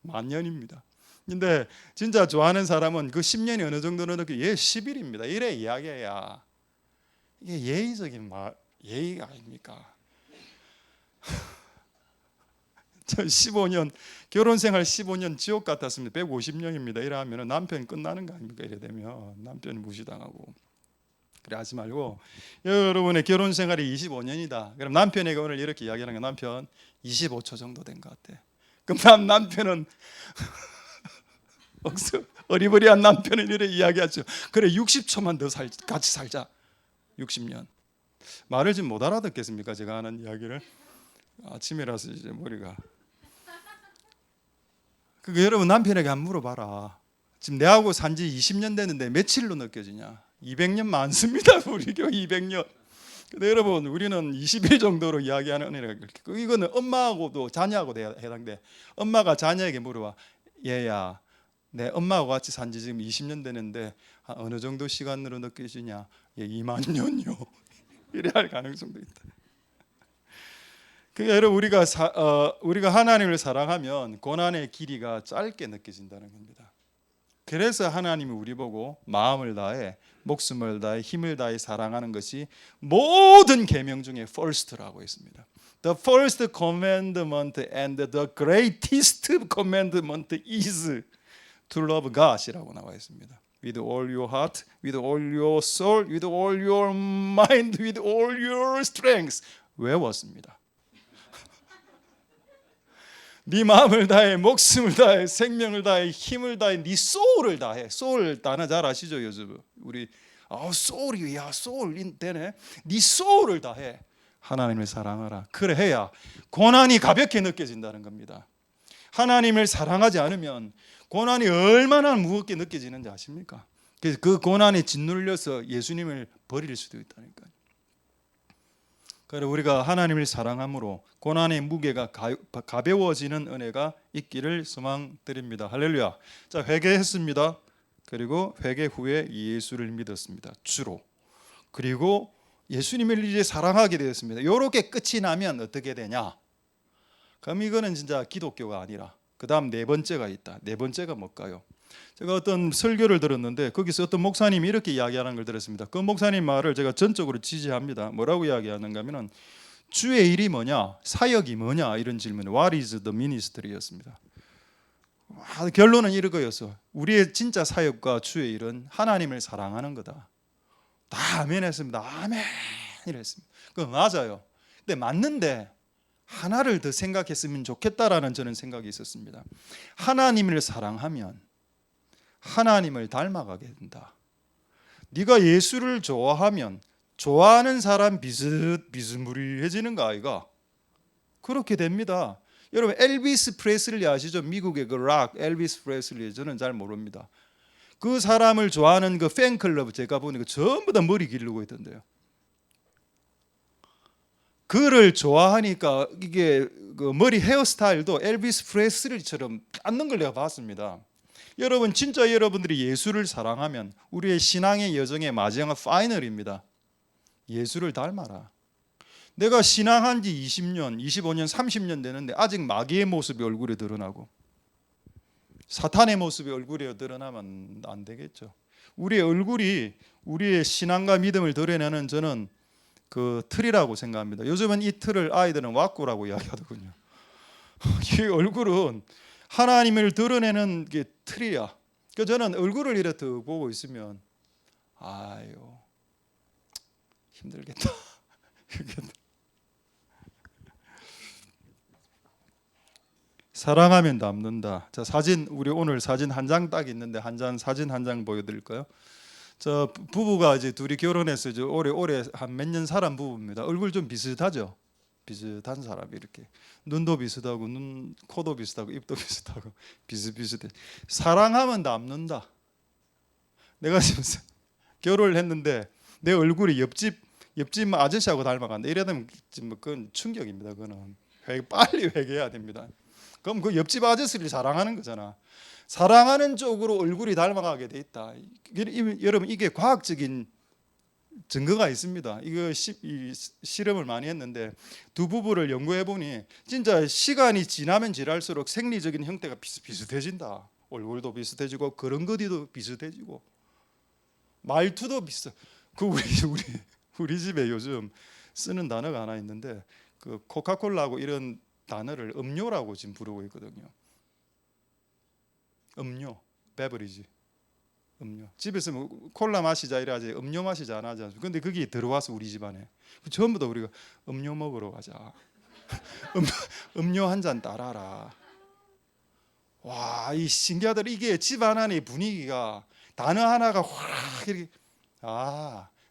만년입니다. 근데 진짜 좋아하는 사람은 그 10년이 어느 정도는 얘 10일입니다. 이래 이야기해야 이게 예의적인 예의 아닙니까? 저 15년 결혼 생활 15년 지옥 같았습니다. 150년입니다. 이래 하면 남편 끝나는 거 아닙니까? 이래 되면 남편이 무시당하고. 그래 하지 말고 여러분의 결혼 생활이 25년이다. 그럼 남편에게 오늘 이렇게 이야기하는 거 남편 25초 정도 된 것 같아. 그럼 남편은 어리버리한 남편은 이래 이야기하죠. 그래 60초만 더 같이 살자. 60년. 말을 지금 못 알아듣겠습니까? 제가 하는 이야기를. 아침이라서 이제 머리가. 그러니까 여러분 남편에게 한번 물어봐라. 지금 내하고 산지 20년 됐는데 며칠로 느껴지냐? 200년 많습니다. 우리 교회 200년. 근데 여러분 우리는 20일 정도로 이야기하는 은혜가 이거는 엄마하고도 자녀하고도 해당돼. 엄마가 자녀에게 물어봐. 얘야 내 엄마하고 같이 산지 지금 20년 되는데 어느 정도 시간으로 느껴지냐? 예, 2만 년요. 이래 할 가능성도 있다. 그러니까 여러분 우리가 하나님을 사랑하면 고난의 길이가 짧게 느껴진다는 겁니다. 그래서 하나님이 우리 보고 마음을 다해 목숨을 다해 힘을 다해 사랑하는 것이 모든 계명 중에 first라고 했습니다. The first commandment and the greatest commandment is to love God이라고 나와 있습니다. With all your heart, with all your soul, with all your mind, with all your strength. 외웠습니다. 네 마음을 다해, 목숨을 다해, 생명을 다해, 힘을 다해, 네 소울을 다해. 소울 단어 잘 아시죠, 요즘 우리 소울이 소울 되네. 네 소울을 다해. 하나님을 사랑하라. 그래 해야 고난이 가볍게 느껴진다는 겁니다. 하나님을 사랑하지 않으면 고난이 얼마나 무겁게 느껴지는지 아십니까? 그래서 그 고난에 짓눌려서 예수님을 버릴 수도 있다니까요. 그래서 우리가 하나님을 사랑함으로 고난의 무게가 가벼워지는 은혜가 있기를 소망드립니다. 할렐루야. 자, 회개했습니다. 그리고 회개 후에 예수를 믿었습니다. 주로. 그리고 예수님을 이제 사랑하게 되었습니다. 이렇게 끝이 나면 어떻게 되냐? 그럼 이거는 진짜 기독교가 아니라 그 다음 네 번째가 있다. 네 번째가 뭘까요? 제가 어떤 설교를 들었는데 거기서 어떤 목사님이 이렇게 이야기하는 걸 들었습니다. 그 목사님 말을 제가 전적으로 지지합니다. 뭐라고 이야기하는가 하면 주의 일이 뭐냐? 사역이 뭐냐? 이런 질문. What is the ministry였습니다. 결론은 이거였어. 우리의 진짜 사역과 주의 일은 하나님을 사랑하는 거다. 다 아멘 했습니다. 아멘 이랬습니다. 그거 맞아요. 근데 맞는데 하나를 더 생각했으면 좋겠다라는 저는 생각이 있었습니다. 하나님을 사랑하면 하나님을 닮아가게 된다. 네가 예수를 좋아하면 좋아하는 사람 비스무리해지는 거 아이가? 그렇게 됩니다. 여러분 엘비스 프레슬리 아시죠? 미국의 그 락 엘비스 프레슬리 저는 잘 모릅니다. 그 사람을 좋아하는 그 팬클럽 제가 보니까 전부 다 머리 기르고 있던데요. 그를 좋아하니까 이게 그 머리 헤어스타일도 엘비스 프레슬리처럼 깎는 걸 내가 봤습니다. 여러분 진짜 여러분들이 예수를 사랑하면 우리의 신앙의 여정의 마지막 파이널입니다. 예수를 닮아라. 내가 신앙한 지 20년, 25년, 30년 되는데 아직 마귀의 모습이 얼굴에 드러나고 사탄의 모습이 얼굴에 드러나면 안 되겠죠. 우리의 얼굴이 우리의 신앙과 믿음을 드러내는 저는 그 틀이라고 생각합니다. 요즘은 이 틀을 아이들은 왁구라고 이야기하더군요. 이 얼굴은 하나님을 드러내는 게 틀이야. 그 저는 얼굴을 이렇게 보고 있으면 아유 힘들겠다. 사랑하면 남는다. 자 사진 우리 오늘 사진 한 장 딱 있는데 사진 한 장 보여드릴까요? 저 부부가 이제 둘이 결혼해서 이제 오래 한 몇 년 살은 부부입니다. 얼굴 좀 비슷하죠. 비슷한 사람이 이렇게 눈도 비슷하고 코도 비슷하고 입도 비슷하고 비슷비슷해. 사랑하면 남는다. 내가 지금 결혼을 했는데 내 얼굴이 옆집 아저씨하고 닮아간다. 이러면 그건 충격입니다. 그거는 빨리 회개해야 됩니다. 그럼 그 옆집 아저씨를 사랑하는 거잖아. 사랑하는 쪽으로 얼굴이 닮아가게 돼 있다. 여러분 이게 과학적인 증거가 있습니다. 이거 실험을 많이 했는데 두 부부를 연구해 보니 진짜 시간이 지나면 지날수록 생리적인 형태가 비슷비슷해진다. 얼굴도 비슷해지고 걸음걸이도 비슷해지고 말투도 비슷해. 그 우리 집에 요즘 쓰는 단어가 하나 있는데 그 코카콜라하고 이런 단어를 음료라고 지금 부르고 있거든요. 음료, 베버리지, 음료. 집에서 뭐 콜라 마시자 이래야지 음료 마시자 안 하잖아. 근데 그게 들어와서 우리 집안에 전부 다 우리가 음료 먹으러 가자. 음료 한 잔 따라라. 와, 이 신기하다. 이게 집안 안의 분위기가 단어 하나가 확 이렇게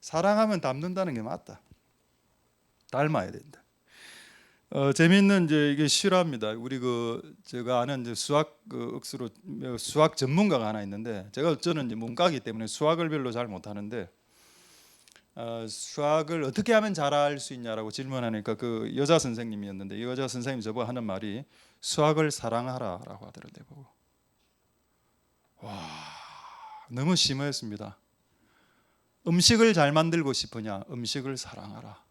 사랑하면 닮는다는 게 맞다. 닮아야 된다. 재미있는 이제 이게 실화입니다. 우리 제가 아는 이제 수학 억수로 수학 전문가가 하나 있는데 저는 이제 문과이기 때문에 수학을 별로 잘 못하는데 수학을 어떻게 하면 잘할 수 있냐라고 질문하니까 그 여자 선생님이었는데 이 여자 선생님 저보고 하는 말이 수학을 사랑하라라고 하더라고요. 보고 와, 너무 심오했습니다. 음식을 잘 만들고 싶으냐? 음식을 사랑하라.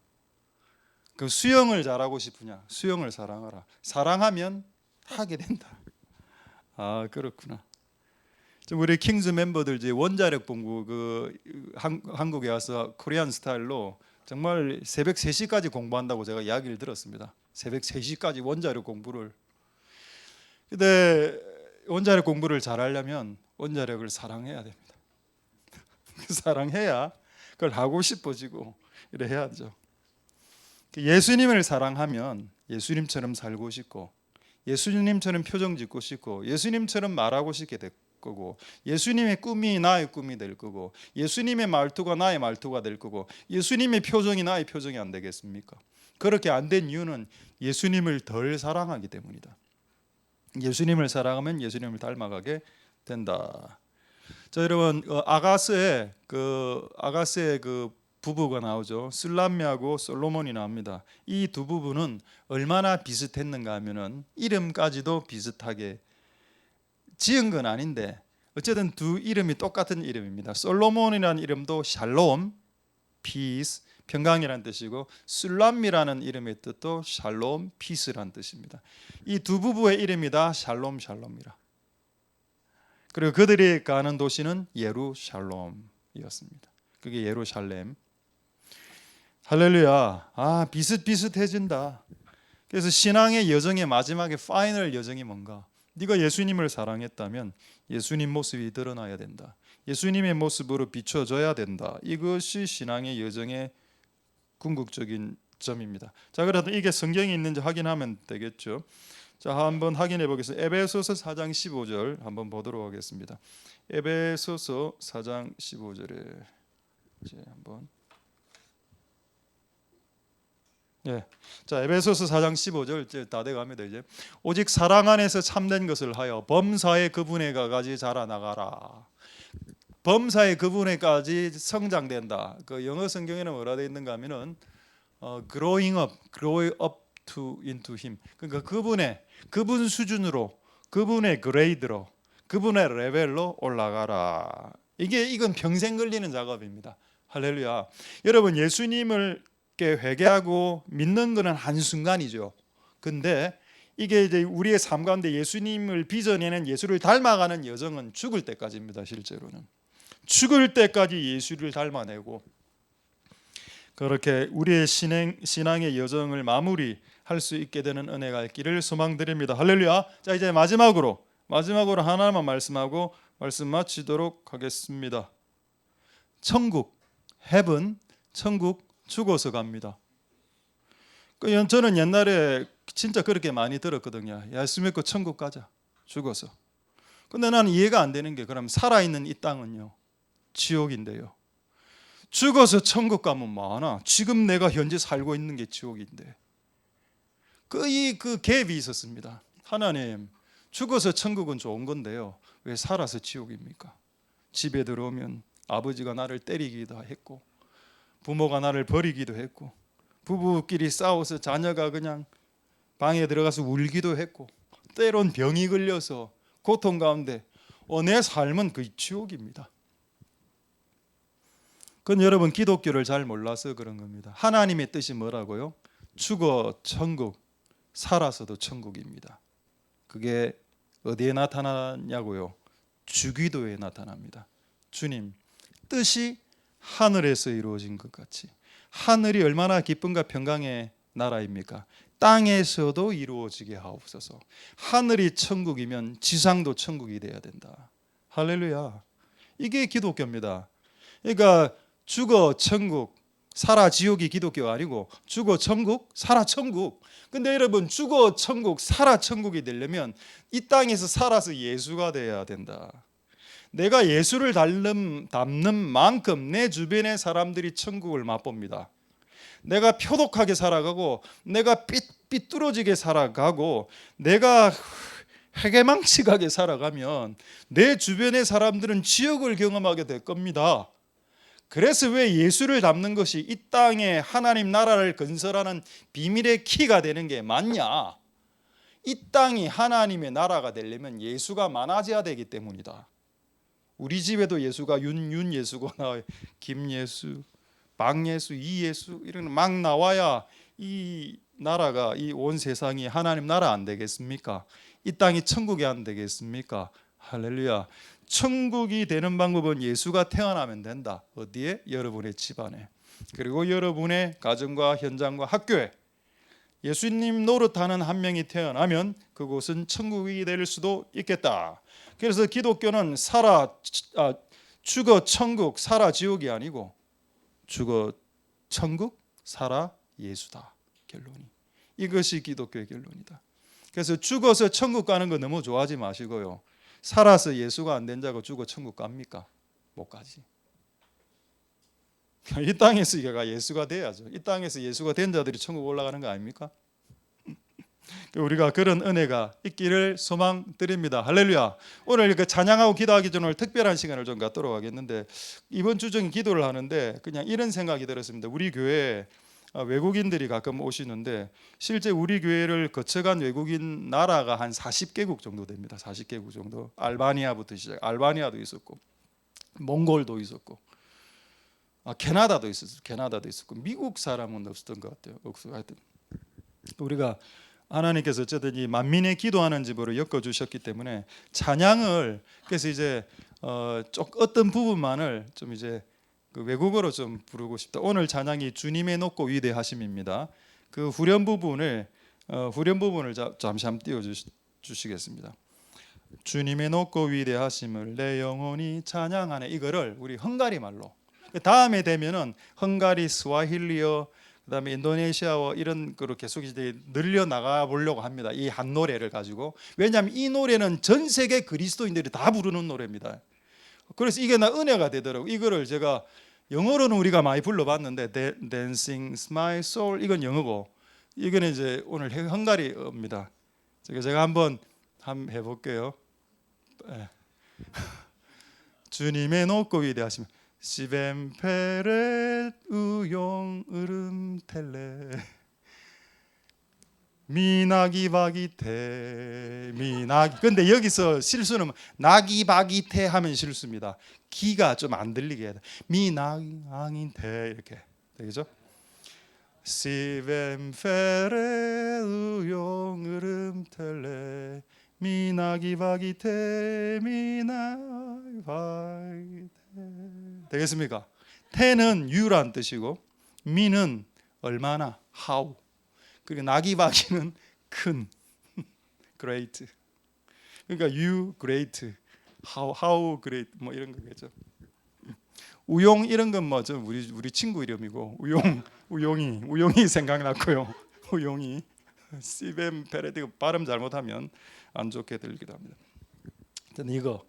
그 수영을 잘하고 싶으냐? 수영을 사랑하라. 사랑하면 하게 된다. 그렇구나. 우리 킹스 멤버들 이제 원자력 공부 한국에 와서 코리안 스타일로 정말 새벽 3시까지 공부한다고 제가 이야기를 들었습니다. 새벽 3시까지 원자력 공부를. 근데 원자력 공부를 잘하려면 원자력을 사랑해야 됩니다. 사랑해야 그걸 하고 싶어지고 이래 해야죠. 예수님을 사랑하면 예수님처럼 살고 싶고 예수님처럼 표정 짓고 싶고 예수님처럼 말하고 싶게 될 거고 예수님의 꿈이 나의 꿈이 될 거고 예수님의 말투가 나의 말투가 될 거고 예수님의 표정이 나의 표정이 안 되겠습니까? 그렇게 안 된 이유는 예수님을 덜 사랑하기 때문이다. 예수님을 사랑하면 예수님을 닮아가게 된다. 자, 여러분 아가스의 그 부부가 나오죠. 슬람미하고 솔로몬이 나옵니다. 이 두 부부는 얼마나 비슷했는가 하면은 이름까지도 비슷하게 지은 건 아닌데 어쨌든 두 이름이 똑같은 이름입니다. 솔로몬이라는 이름도 샬롬, 피스, 평강이라는 뜻이고 슬람미라는 이름의 뜻도 샬롬, 피스라는 뜻입니다. 이 두 부부의 이름이 다 샬롬, 샬롬이라. 그리고 그들이 가는 도시는 예루샬롬이었습니다. 그게 예루살렘. 할렐루야. 비슷비슷해진다. 그래서 신앙의 여정의 마지막에 파이널 여정이 뭔가? 네가 예수님을 사랑했다면 예수님 모습이 드러나야 된다. 예수님의 모습으로 비춰져야 된다. 이것이 신앙의 여정의 궁극적인 점입니다. 자, 그래도 이게 성경에 있는지 확인하면 되겠죠. 자, 한번 확인해 보겠습니다. 에베소서 4장 15절 한번 보도록 하겠습니다. 에베소서 4장 15절에 이제 한번 자, 에베소서 4장 15절 이제 다 돼갑니다. 이제 오직 사랑 안에서 참된 것을 하여 범사의 그분에까지 자라나가라. 범사의 그분에까지 성장된다. 그 영어 성경에는 뭐라 되어 있는가 하면은 growing up to into him. 그러니까 그분 수준으로, 그분의 그레이드로, 그분의 레벨로 올라가라. 이건 평생 걸리는 작업입니다. 할렐루야. 여러분 예수님을 회개하고 믿는 것은 한순간이죠. 근데 이게 이제 우리의 삶 가운데 예수님을 빚어내는 예수를 닮아가는 여정은 죽을 때까지입니다. 실제로는 죽을 때까지 예수를 닮아내고 그렇게 우리의 신앙의 여정을 마무리할 수 있게 되는 은혜가 있기를 소망드립니다. 할렐루야. 자, 이제 마지막으로 하나만 말씀하고 말씀 마치도록 하겠습니다. 천국, 헤븐, 천국 죽어서 갑니다. 저는 옛날에 진짜 그렇게 많이 들었거든요. 예수 믿고 천국 가자. 죽어서. 근데 나는 이해가 안 되는 게 그럼 살아있는 이 땅은요. 지옥인데요. 죽어서 천국 가면 많아. 지금 내가 현재 살고 있는 게 지옥인데. 그 갭이 있었습니다. 하나님, 죽어서 천국은 좋은 건데요. 왜 살아서 지옥입니까? 집에 들어오면 아버지가 나를 때리기도 했고 부모가 나를 버리기도 했고 부부끼리 싸워서 자녀가 그냥 방에 들어가서 울기도 했고 때론 병이 걸려서 고통 가운데 내 삶은 그 지옥입니다. 그건 여러분 기독교를 잘 몰라서 그런 겁니다. 하나님의 뜻이 뭐라고요? 죽어 천국, 살아서도 천국입니다. 그게 어디에 나타나냐고요? 주기도에 나타납니다. 주님 뜻이 하늘에서 이루어진 것 같이, 하늘이 얼마나 기쁨과 평강의 나라입니까? 땅에서도 이루어지게 하옵소서. 하늘이 천국이면 지상도 천국이 돼야 된다. 할렐루야. 이게 기독교입니다. 그러니까 죽어 천국, 살아 지옥이 기독교가 아니고 죽어 천국, 살아 천국. 근데 여러분, 죽어 천국, 살아 천국이 되려면 이 땅에서 살아서 예수가 돼야 된다. 내가 예수를 닮는 만큼 내 주변의 사람들이 천국을 맛봅니다. 내가 표독하게 살아가고, 내가 삐뚤어지게 살아가고, 내가 회개망측하게 살아가면 내 주변의 사람들은 지옥을 경험하게 될 겁니다. 그래서 왜 예수를 닮는 것이 이 땅에 하나님 나라를 건설하는 비밀의 키가 되는 게 맞냐? 이 땅이 하나님의 나라가 되려면 예수가 많아져야 되기 때문이다. 우리 집에도 예수가 윤 예수거나 김 예수, 박 예수, 이 예수 이런 막 나와야 이 나라가, 이 온 세상이 하나님 나라 안 되겠습니까? 이 땅이 천국이 안 되겠습니까? 할렐루야. 천국이 되는 방법은 예수가 태어나면 된다. 어디에? 여러분의 집안에, 그리고 여러분의 가정과 현장과 학교에 예수님 노릇하는 한 명이 태어나면 그곳은 천국이 될 수도 있겠다. 그래서 기독교는 죽어 천국, 살아 지옥이 아니고 죽어 천국, 살아 예수다. 결론이 이것이 기독교의 결론이다. 그래서 죽어서 천국 가는 거 너무 좋아하지 마시고요, 살아서 예수가 안 된 자가 죽어 천국 갑니까? 못 가지. 이 땅에서 예수가 돼야죠. 이 땅에서 예수가 된 자들이 천국 올라가는 거 아닙니까? 우리가 그런 은혜가 있기를 소망드립니다. 할렐루야. 오늘 그 찬양하고 기도하기 전에 특별한 시간을 좀 갖도록 하겠는데, 이번 주 중에 기도를 하는데 그냥 이런 생각이 들었습니다. 우리 교회에 외국인들이 가끔 오시는데, 실제 우리 교회를 거쳐간 외국인 나라가 한 40개국 정도 됩니다. 40개국 정도. 알바니아부터 시작. 알바니아도 있었고, 몽골도 있었고, 캐나다도 있었어요. 캐나다도 있었고, 미국 사람은 없었던 것 같아요. 하여튼 우리가 하나님께서 어쨌든 이 만민의 기도하는 집으로 엮어 주셨기 때문에 찬양을, 그래서 이제 어떤 부분만을 좀 이제 그 외국어로 좀 부르고 싶다. 오늘 찬양이 주님의 높고 위대하심입니다. 그 후렴 부분을 잠시 한번 띄워 주시겠습니다. 주님의 높고 위대하심을 내 영혼이 찬양하네. 이거를 우리 헝가리 말로, 다음에 되면은 헝가리, 스와힐리어, 그다음에 인도네시아어 이런 거로 계속 이제 늘려 나가 보려고 합니다. 이 한 노래를 가지고. 왜냐하면 이 노래는 전 세계 그리스도인들이 다 부르는 노래입니다. 그래서 이게 나 은혜가 되더라고. 이거를 제가 영어로는 우리가 많이 불러봤는데, Dancing My Soul 이건 영어고, 이거는 이제 오늘 헝가리어입니다. 제가 한번 해볼게요. 주님의 높고 위대하심. 시벤페렛 우용 으름 텔레 미나기바기테 미나기. 근데 여기서 실수는 나기바기테 하면 실수입니다. 기가 좀 안 들리게 해야 돼. 미나기테 이렇게 되겠죠? 시벤페렛 우용 으름 텔레 미나기바기테 미나기바기테 되겠습니까? 태는 유란 뜻이고, 미는 얼마나, how, 그리고 나기바기는 큰, great. 그러니까 you great, how great 뭐 이런 거겠죠. 우용 이런 건 뭐 좀 우리 친구 이름이고, 우용이 생각났고요. 우용이 시벤 페레드 발음 잘못하면 안 좋게 들리기도 합니다. 일단 이거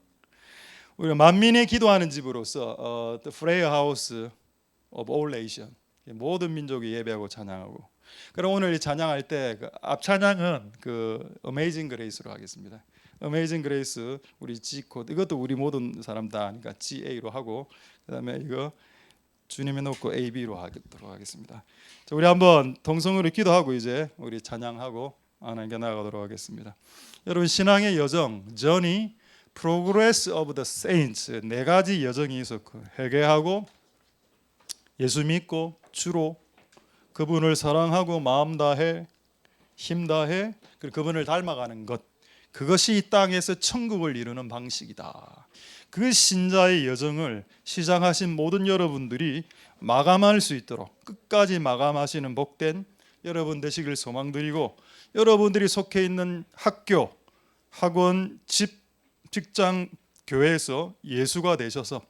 우리가 만민의 기도하는 집으로서 The Prayer House of All Nations, 모든 민족이 예배하고 찬양하고. 그럼 오늘 이 찬양할 때 앞 찬양은 그 Amazing Grace로 하겠습니다. Amazing Grace 우리 G 코드, 이것도 우리 모든 사람 다 하니까 GA로 하고, 그다음에 이거 주님의 높고 AB로 하도록 하겠습니다. 자, 우리 한번 동성으로 기도하고 이제 우리 찬양하고 하나님께 나아가도록 하겠습니다. 여러분, 신앙의 여정, journey, Progress of the Saints, 네 가지 여정이 있었고, 회개하고 예수 믿고 주로 그분을 사랑하고 마음 다해 힘 다해 그리고 그분을 닮아가는 것, 그것이 이 땅에서 천국을 이루는 방식이다. 그 신자의 여정을 시작하신 모든 여러분들이 마감할 수 있도록 끝까지 마감하시는 복된 여러분 되시길 소망드리고, 여러분들이 속해 있는 학교, 학원, 집, 직장, 교회에서 예수가 되셔서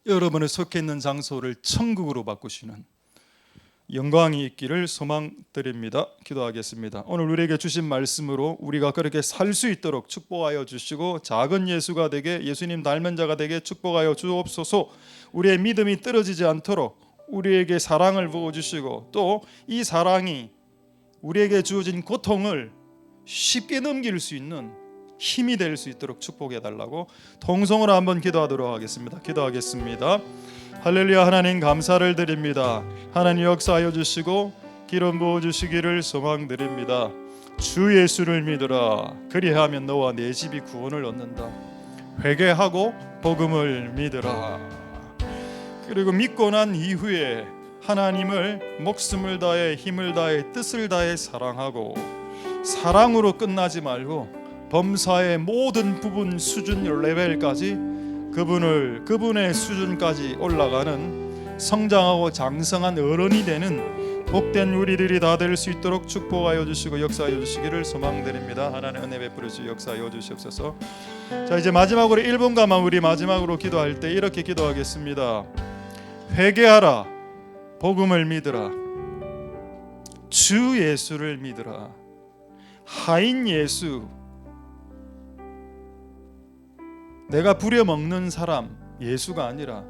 여러분의 속해 있는 장소를 천국으로 바꾸시는 영광이 있기를 소망드립니다. 기도하겠습니다. 오늘 우리에게 주신 말씀으로 우리가 그렇게 살 수 있도록 축복하여 주시고, 작은 예수가 되게, 예수님 닮은 자가 되게 축복하여 주옵소서. 우리의 믿음이 떨어지지 않도록 우리에게 사랑을 부어주시고, 또 이 사랑이 우리에게 주어진 고통을 쉽게 넘길 수 있는 힘이 될 수 있도록 축복해 달라고 통성으로 한번 기도하도록 하겠습니다. 기도하겠습니다. 할렐루야. 하나님 감사를 드립니다. 하나님 역사하여 주시고 기름 부어 주시기를 소망드립니다. 주 예수를 믿으라. 그리하면 너와 내 집이 구원을 얻는다. 회개하고 복음을 믿으라. 그리고 믿고 난 이후에 하나님을 목숨을 다해 힘을 다해 뜻을 다해 사랑하고, 사랑으로 끝나지 말고 범사의 모든 부분 수준 레벨까지 그분의 수준까지 올라가는 성장하고 장성한 어른이 되는 복된 우리들이 다 될 수 있도록 축복하여 주시고 역사하여 주시기를 소망드립니다. 하나님 은혜 베풀어 주시고 역사하여 주시옵소서. 자, 이제 마지막으로 1분간만 우리 마지막으로 기도할 때 이렇게 기도하겠습니다. 회개하라. 복음을 믿으라. 주 예수를 믿으라. 하인 예수, 내가 부려먹는 사람 예수가 아니라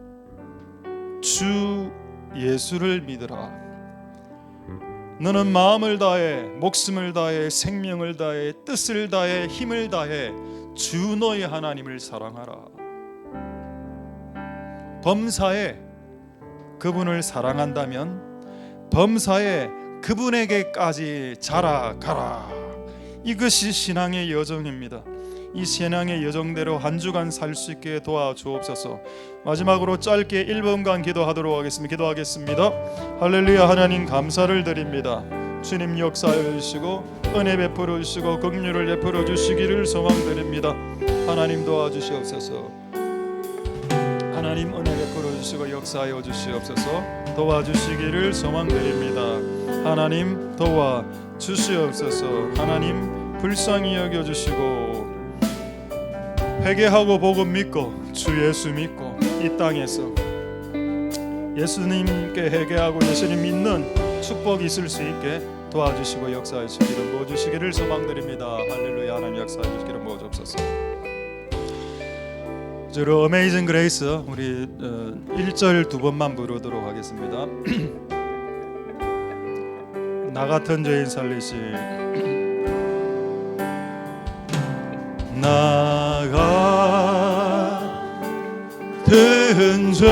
주 예수를 믿으라. 너는 마음을 다해, 목숨을 다해, 생명을 다해, 뜻을 다해, 힘을 다해 주 너의 하나님을 사랑하라. 범사에 그분을 사랑한다면 범사에 그분에게까지 자라가라. 이것이 신앙의 여정입니다. 이 신앙의 여정대로 한 주간 살 수 있게 도와주옵소서. 마지막으로 짧게 1분간 기도하도록 하겠습니다. 기도하겠습니다. 할렐루야. 하나님 감사를 드립니다. 주님 역사해 주시고 은혜 베풀어 주시고 긍휼을 베풀어 주시기를 소망드립니다. 하나님 도와주시옵소서. 하나님 은혜 베풀어 주시고 역사하여 주시옵소서. 도와주시기를 소망드립니다. 하나님 도와주시옵소서. 하나님 불쌍히 여겨주시고, 회개하고 복음 믿고 주 예수 믿고 이 땅에서 예수님께 회개하고 예수님 믿는 축복이 있을 수 있게 도와주시고 역사해 주시기를 모아주시기를 소망드립니다. 할렐루야. 하나님 역사해 주시기를 모아주옵소서. 저로 어메이징 그레이스 우리 1절 두 번만 부르도록 하겠습니다. 나 같은 죄인 살리시. 나 같은 죄인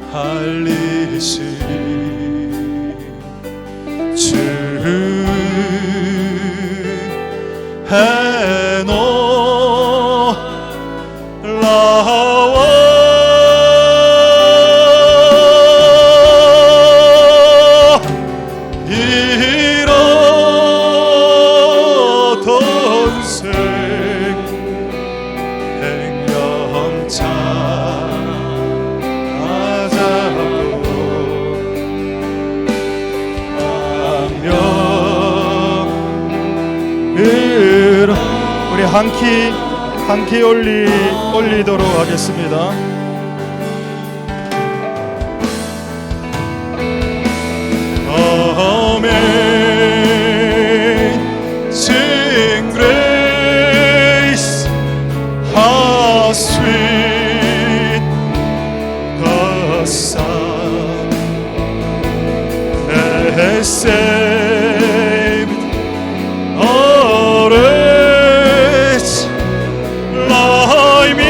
살리시 주 해놓으라와 우리 한 키 올리도록 하겠습니다. Amazing grace, how sweet the sound that saved a wretch like me.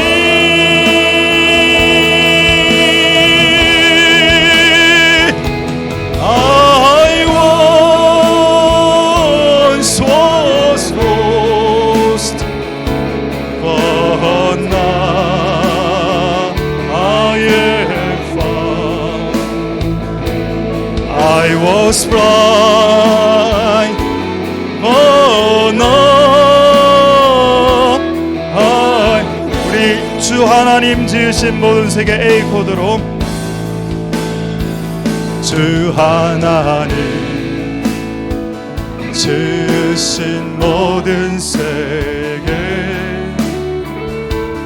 was blind, oh no. 우리 주 하나님 지으신 모든 세계 A 코드로 주 하나님 지으신 모든 세계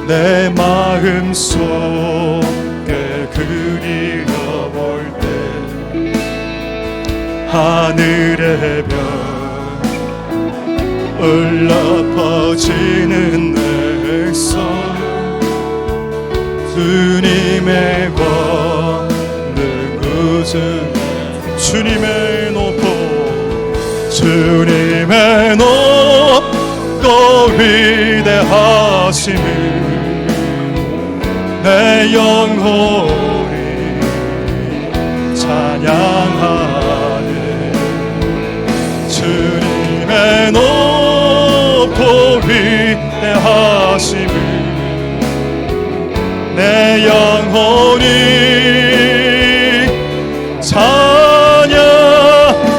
내 마음 속에 그리워볼 때 하늘의 별 흘러 퍼지는 내 손 주님의 권능 구주 주님의 높고 주님의 높고 위대하심을 내 영혼이 찬양하네 주님의 높고 위대하심을 내 영혼이 찬양.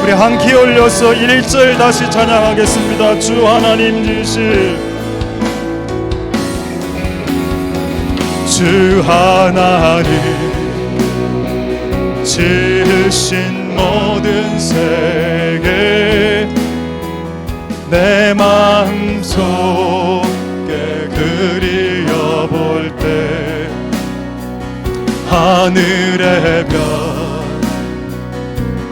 우리 한 키 올려서 1절 다시 찬양하겠습니다. 주 하나님 지으신 주 하나님 지으신 모든 세계 내 마음속에 그리워볼 때 하늘의 별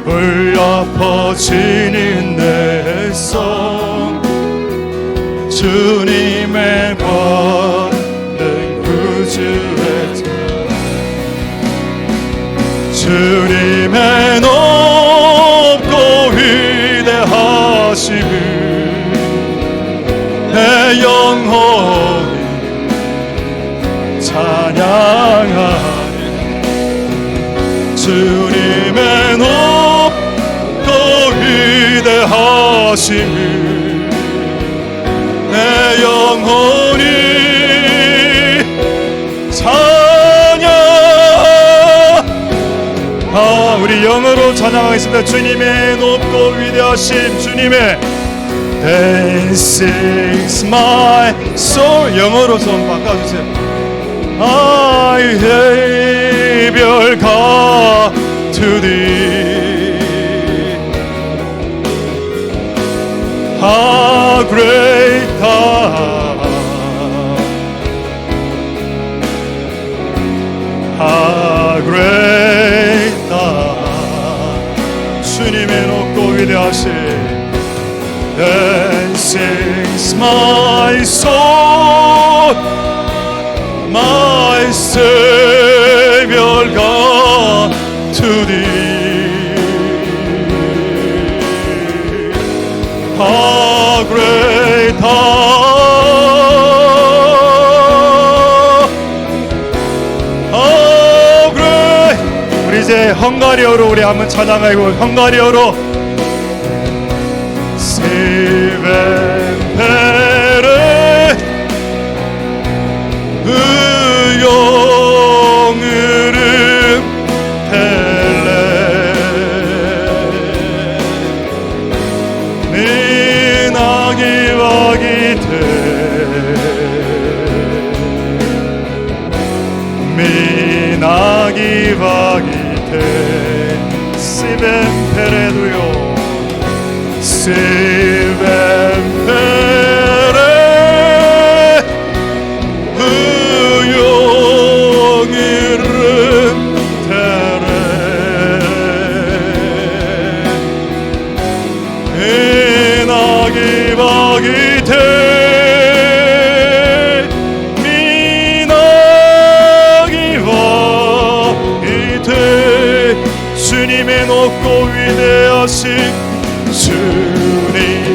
흘러 퍼지는 내 손 주님의 권능 구주의 주님의 높고 위대하심을 내 영혼이 찬양하네 주님의 높고 위대하심을 내 영혼이 찬양. 우리 영어로 찬양하겠습니다. 주님의 높고 위대하심 주님의 This is my soul. 영어로 손 바꿔주세요. I able God to thee. How great thou, how great thou. 주님의 높고 위대하심 Then sings my soul, my Savior God to thee. How great thou, how great. 우리 이제 헝가리어로 우리 한번 찬양하고 헝가리어로 세벤페레 의용으름 텔레 미나기와기테 미나기와기테 세벤페레도요 세벤페레 의용이름 테레 미나기바기테 미나기바기테 주님의 높고 위대하신 주님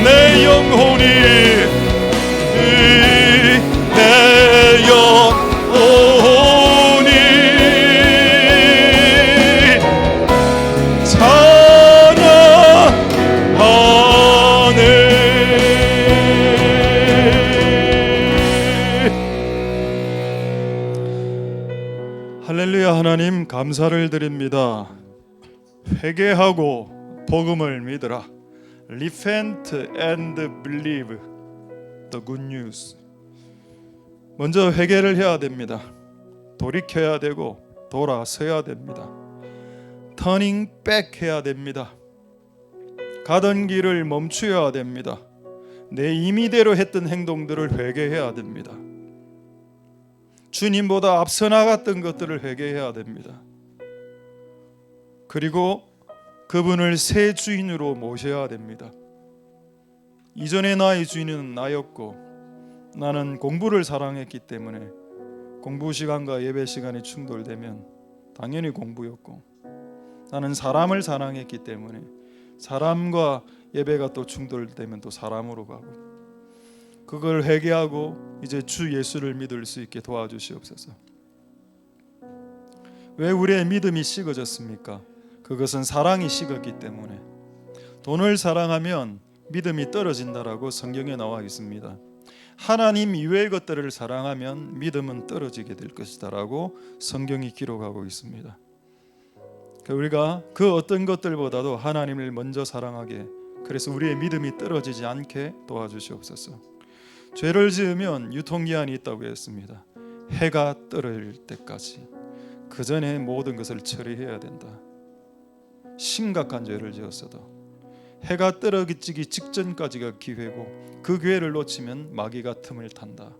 내 영혼이 내 영혼이 사랑하네. 할렐루야. 하나님 감사를 드립니다. 회개하고 복음을 믿으라. Repent and believe the good news. 먼저 회개를 해야 됩니다. 돌이켜야 되고 돌아서야 됩니다. Turning back 해야 됩니다. 가던 길을 멈추어야 됩니다. 내 임의대로 했던 행동들을 회개해야 됩니다. 주님보다 앞서 나갔던 것들을 회개해야 됩니다. 그리고 그분을 새 주인으로 모셔야 됩니다. 이전에 나의 주인은 나였고 나는 공부를 사랑했기 때문에 공부 시간과 예배 시간이 충돌되면 당연히 공부였고, 나는 사람을 사랑했기 때문에 사람과 예배가 또 충돌되면 또 사람으로 가고, 그걸 회개하고 이제 주 예수를 믿을 수 있게 도와주시옵소서. 왜 우리의 믿음이 식어졌습니까? 그것은 사랑이 식었기 때문에. 돈을 사랑하면 믿음이 떨어진다라고 성경에 나와 있습니다. 하나님 이외의 것들을 사랑하면 믿음은 떨어지게 될 것이다라고 성경이 기록하고 있습니다. 우리가 그 어떤 것들보다도 하나님을 먼저 사랑하게, 그래서 우리의 믿음이 떨어지지 않게 도와주시옵소서. 죄를 지으면 유통기한이 있다고 했습니다. 해가 떨어질 때까지, 그 전에 모든 것을 처리해야 된다. 심각한 죄를 지었어도 해가 떨어지기 직전까지가 기회고, 그 기회를 놓치면 마귀가 틈을 탄다.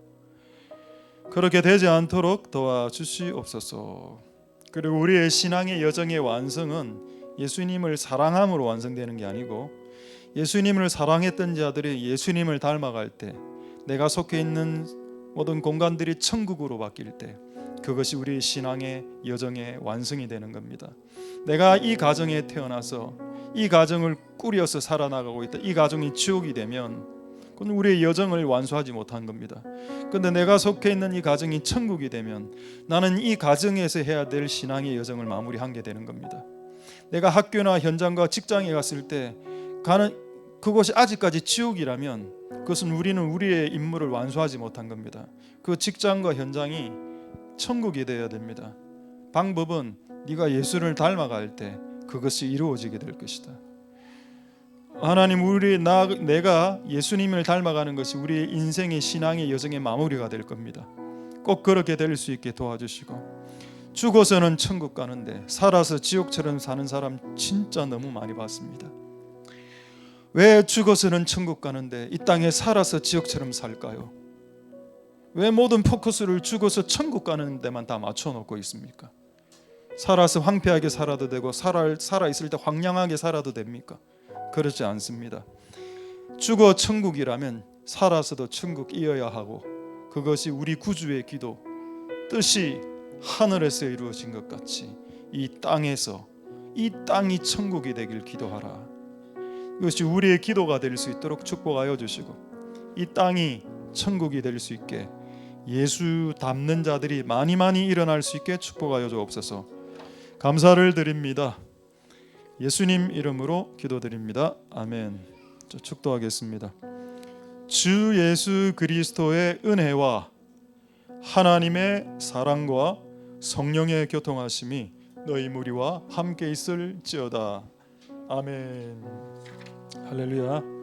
그렇게 되지 않도록 도와주시옵소서. 그리고 우리의 신앙의 여정의 완성은 예수님을 사랑함으로 완성되는 게 아니고, 예수님을 사랑했던 자들이 예수님을 닮아갈 때, 내가 속해 있는 모든 공간들이 천국으로 바뀔 때, 그것이 우리 신앙의 여정의 완성이 되는 겁니다. 내가 이 가정에 태어나서 이 가정을 꾸려서 살아나가고 있다, 이 가정이 지옥이 되면 그건 우리의 여정을 완수하지 못한 겁니다. 그런데 내가 속해 있는 이 가정이 천국이 되면 나는 이 가정에서 해야 될 신앙의 여정을 마무리한 게 되는 겁니다. 내가 학교나 현장과 직장에 갔을 때 가는 그곳이 아직까지 지옥이라면 그것은 우리는 우리의 임무를 완수하지 못한 겁니다. 그 직장과 현장이 천국이 되어야 됩니다. 방법은 네가 예수를 닮아갈 때 그것이 이루어지게 될 것이다. 하나님, 내가 예수님을 닮아가는 것이 우리의 인생의 신앙의 여정의 마무리가 될 겁니다. 꼭 그렇게 될 수 있게 도와주시고, 죽어서는 천국 가는데 살아서 지옥처럼 사는 사람 진짜 너무 많이 봤습니다. 왜 죽어서는 천국 가는데 이 땅에 살아서 지옥처럼 살까요? 왜 모든 포커스를 죽어서 천국 가는 데만 다 맞춰놓고 있습니까? 살아서 황폐하게 살아도 되고 살아있을 때 황량하게 살아도 됩니까? 그렇지 않습니다. 죽어 천국이라면 살아서도 천국이어야 하고, 그것이 우리 구주의 기도, 뜻이 하늘에서 이루어진 것 같이 이 땅에서, 이 땅이 천국이 되길 기도하라. 이것이 우리의 기도가 될 수 있도록 축복하여 주시고, 이 땅이 천국이 될 수 있게 예수 닮는 자들이 많이 일어날 수 있게 축복하여 주옵소서. 감사를 드립니다. 예수님 이름으로 기도드립니다. 아멘. 축도하겠습니다. 주 예수 그리스도의 은혜와 하나님의 사랑과 성령의 교통하심이 너희 무리와 함께 있을지어다. 아멘. 할렐루야.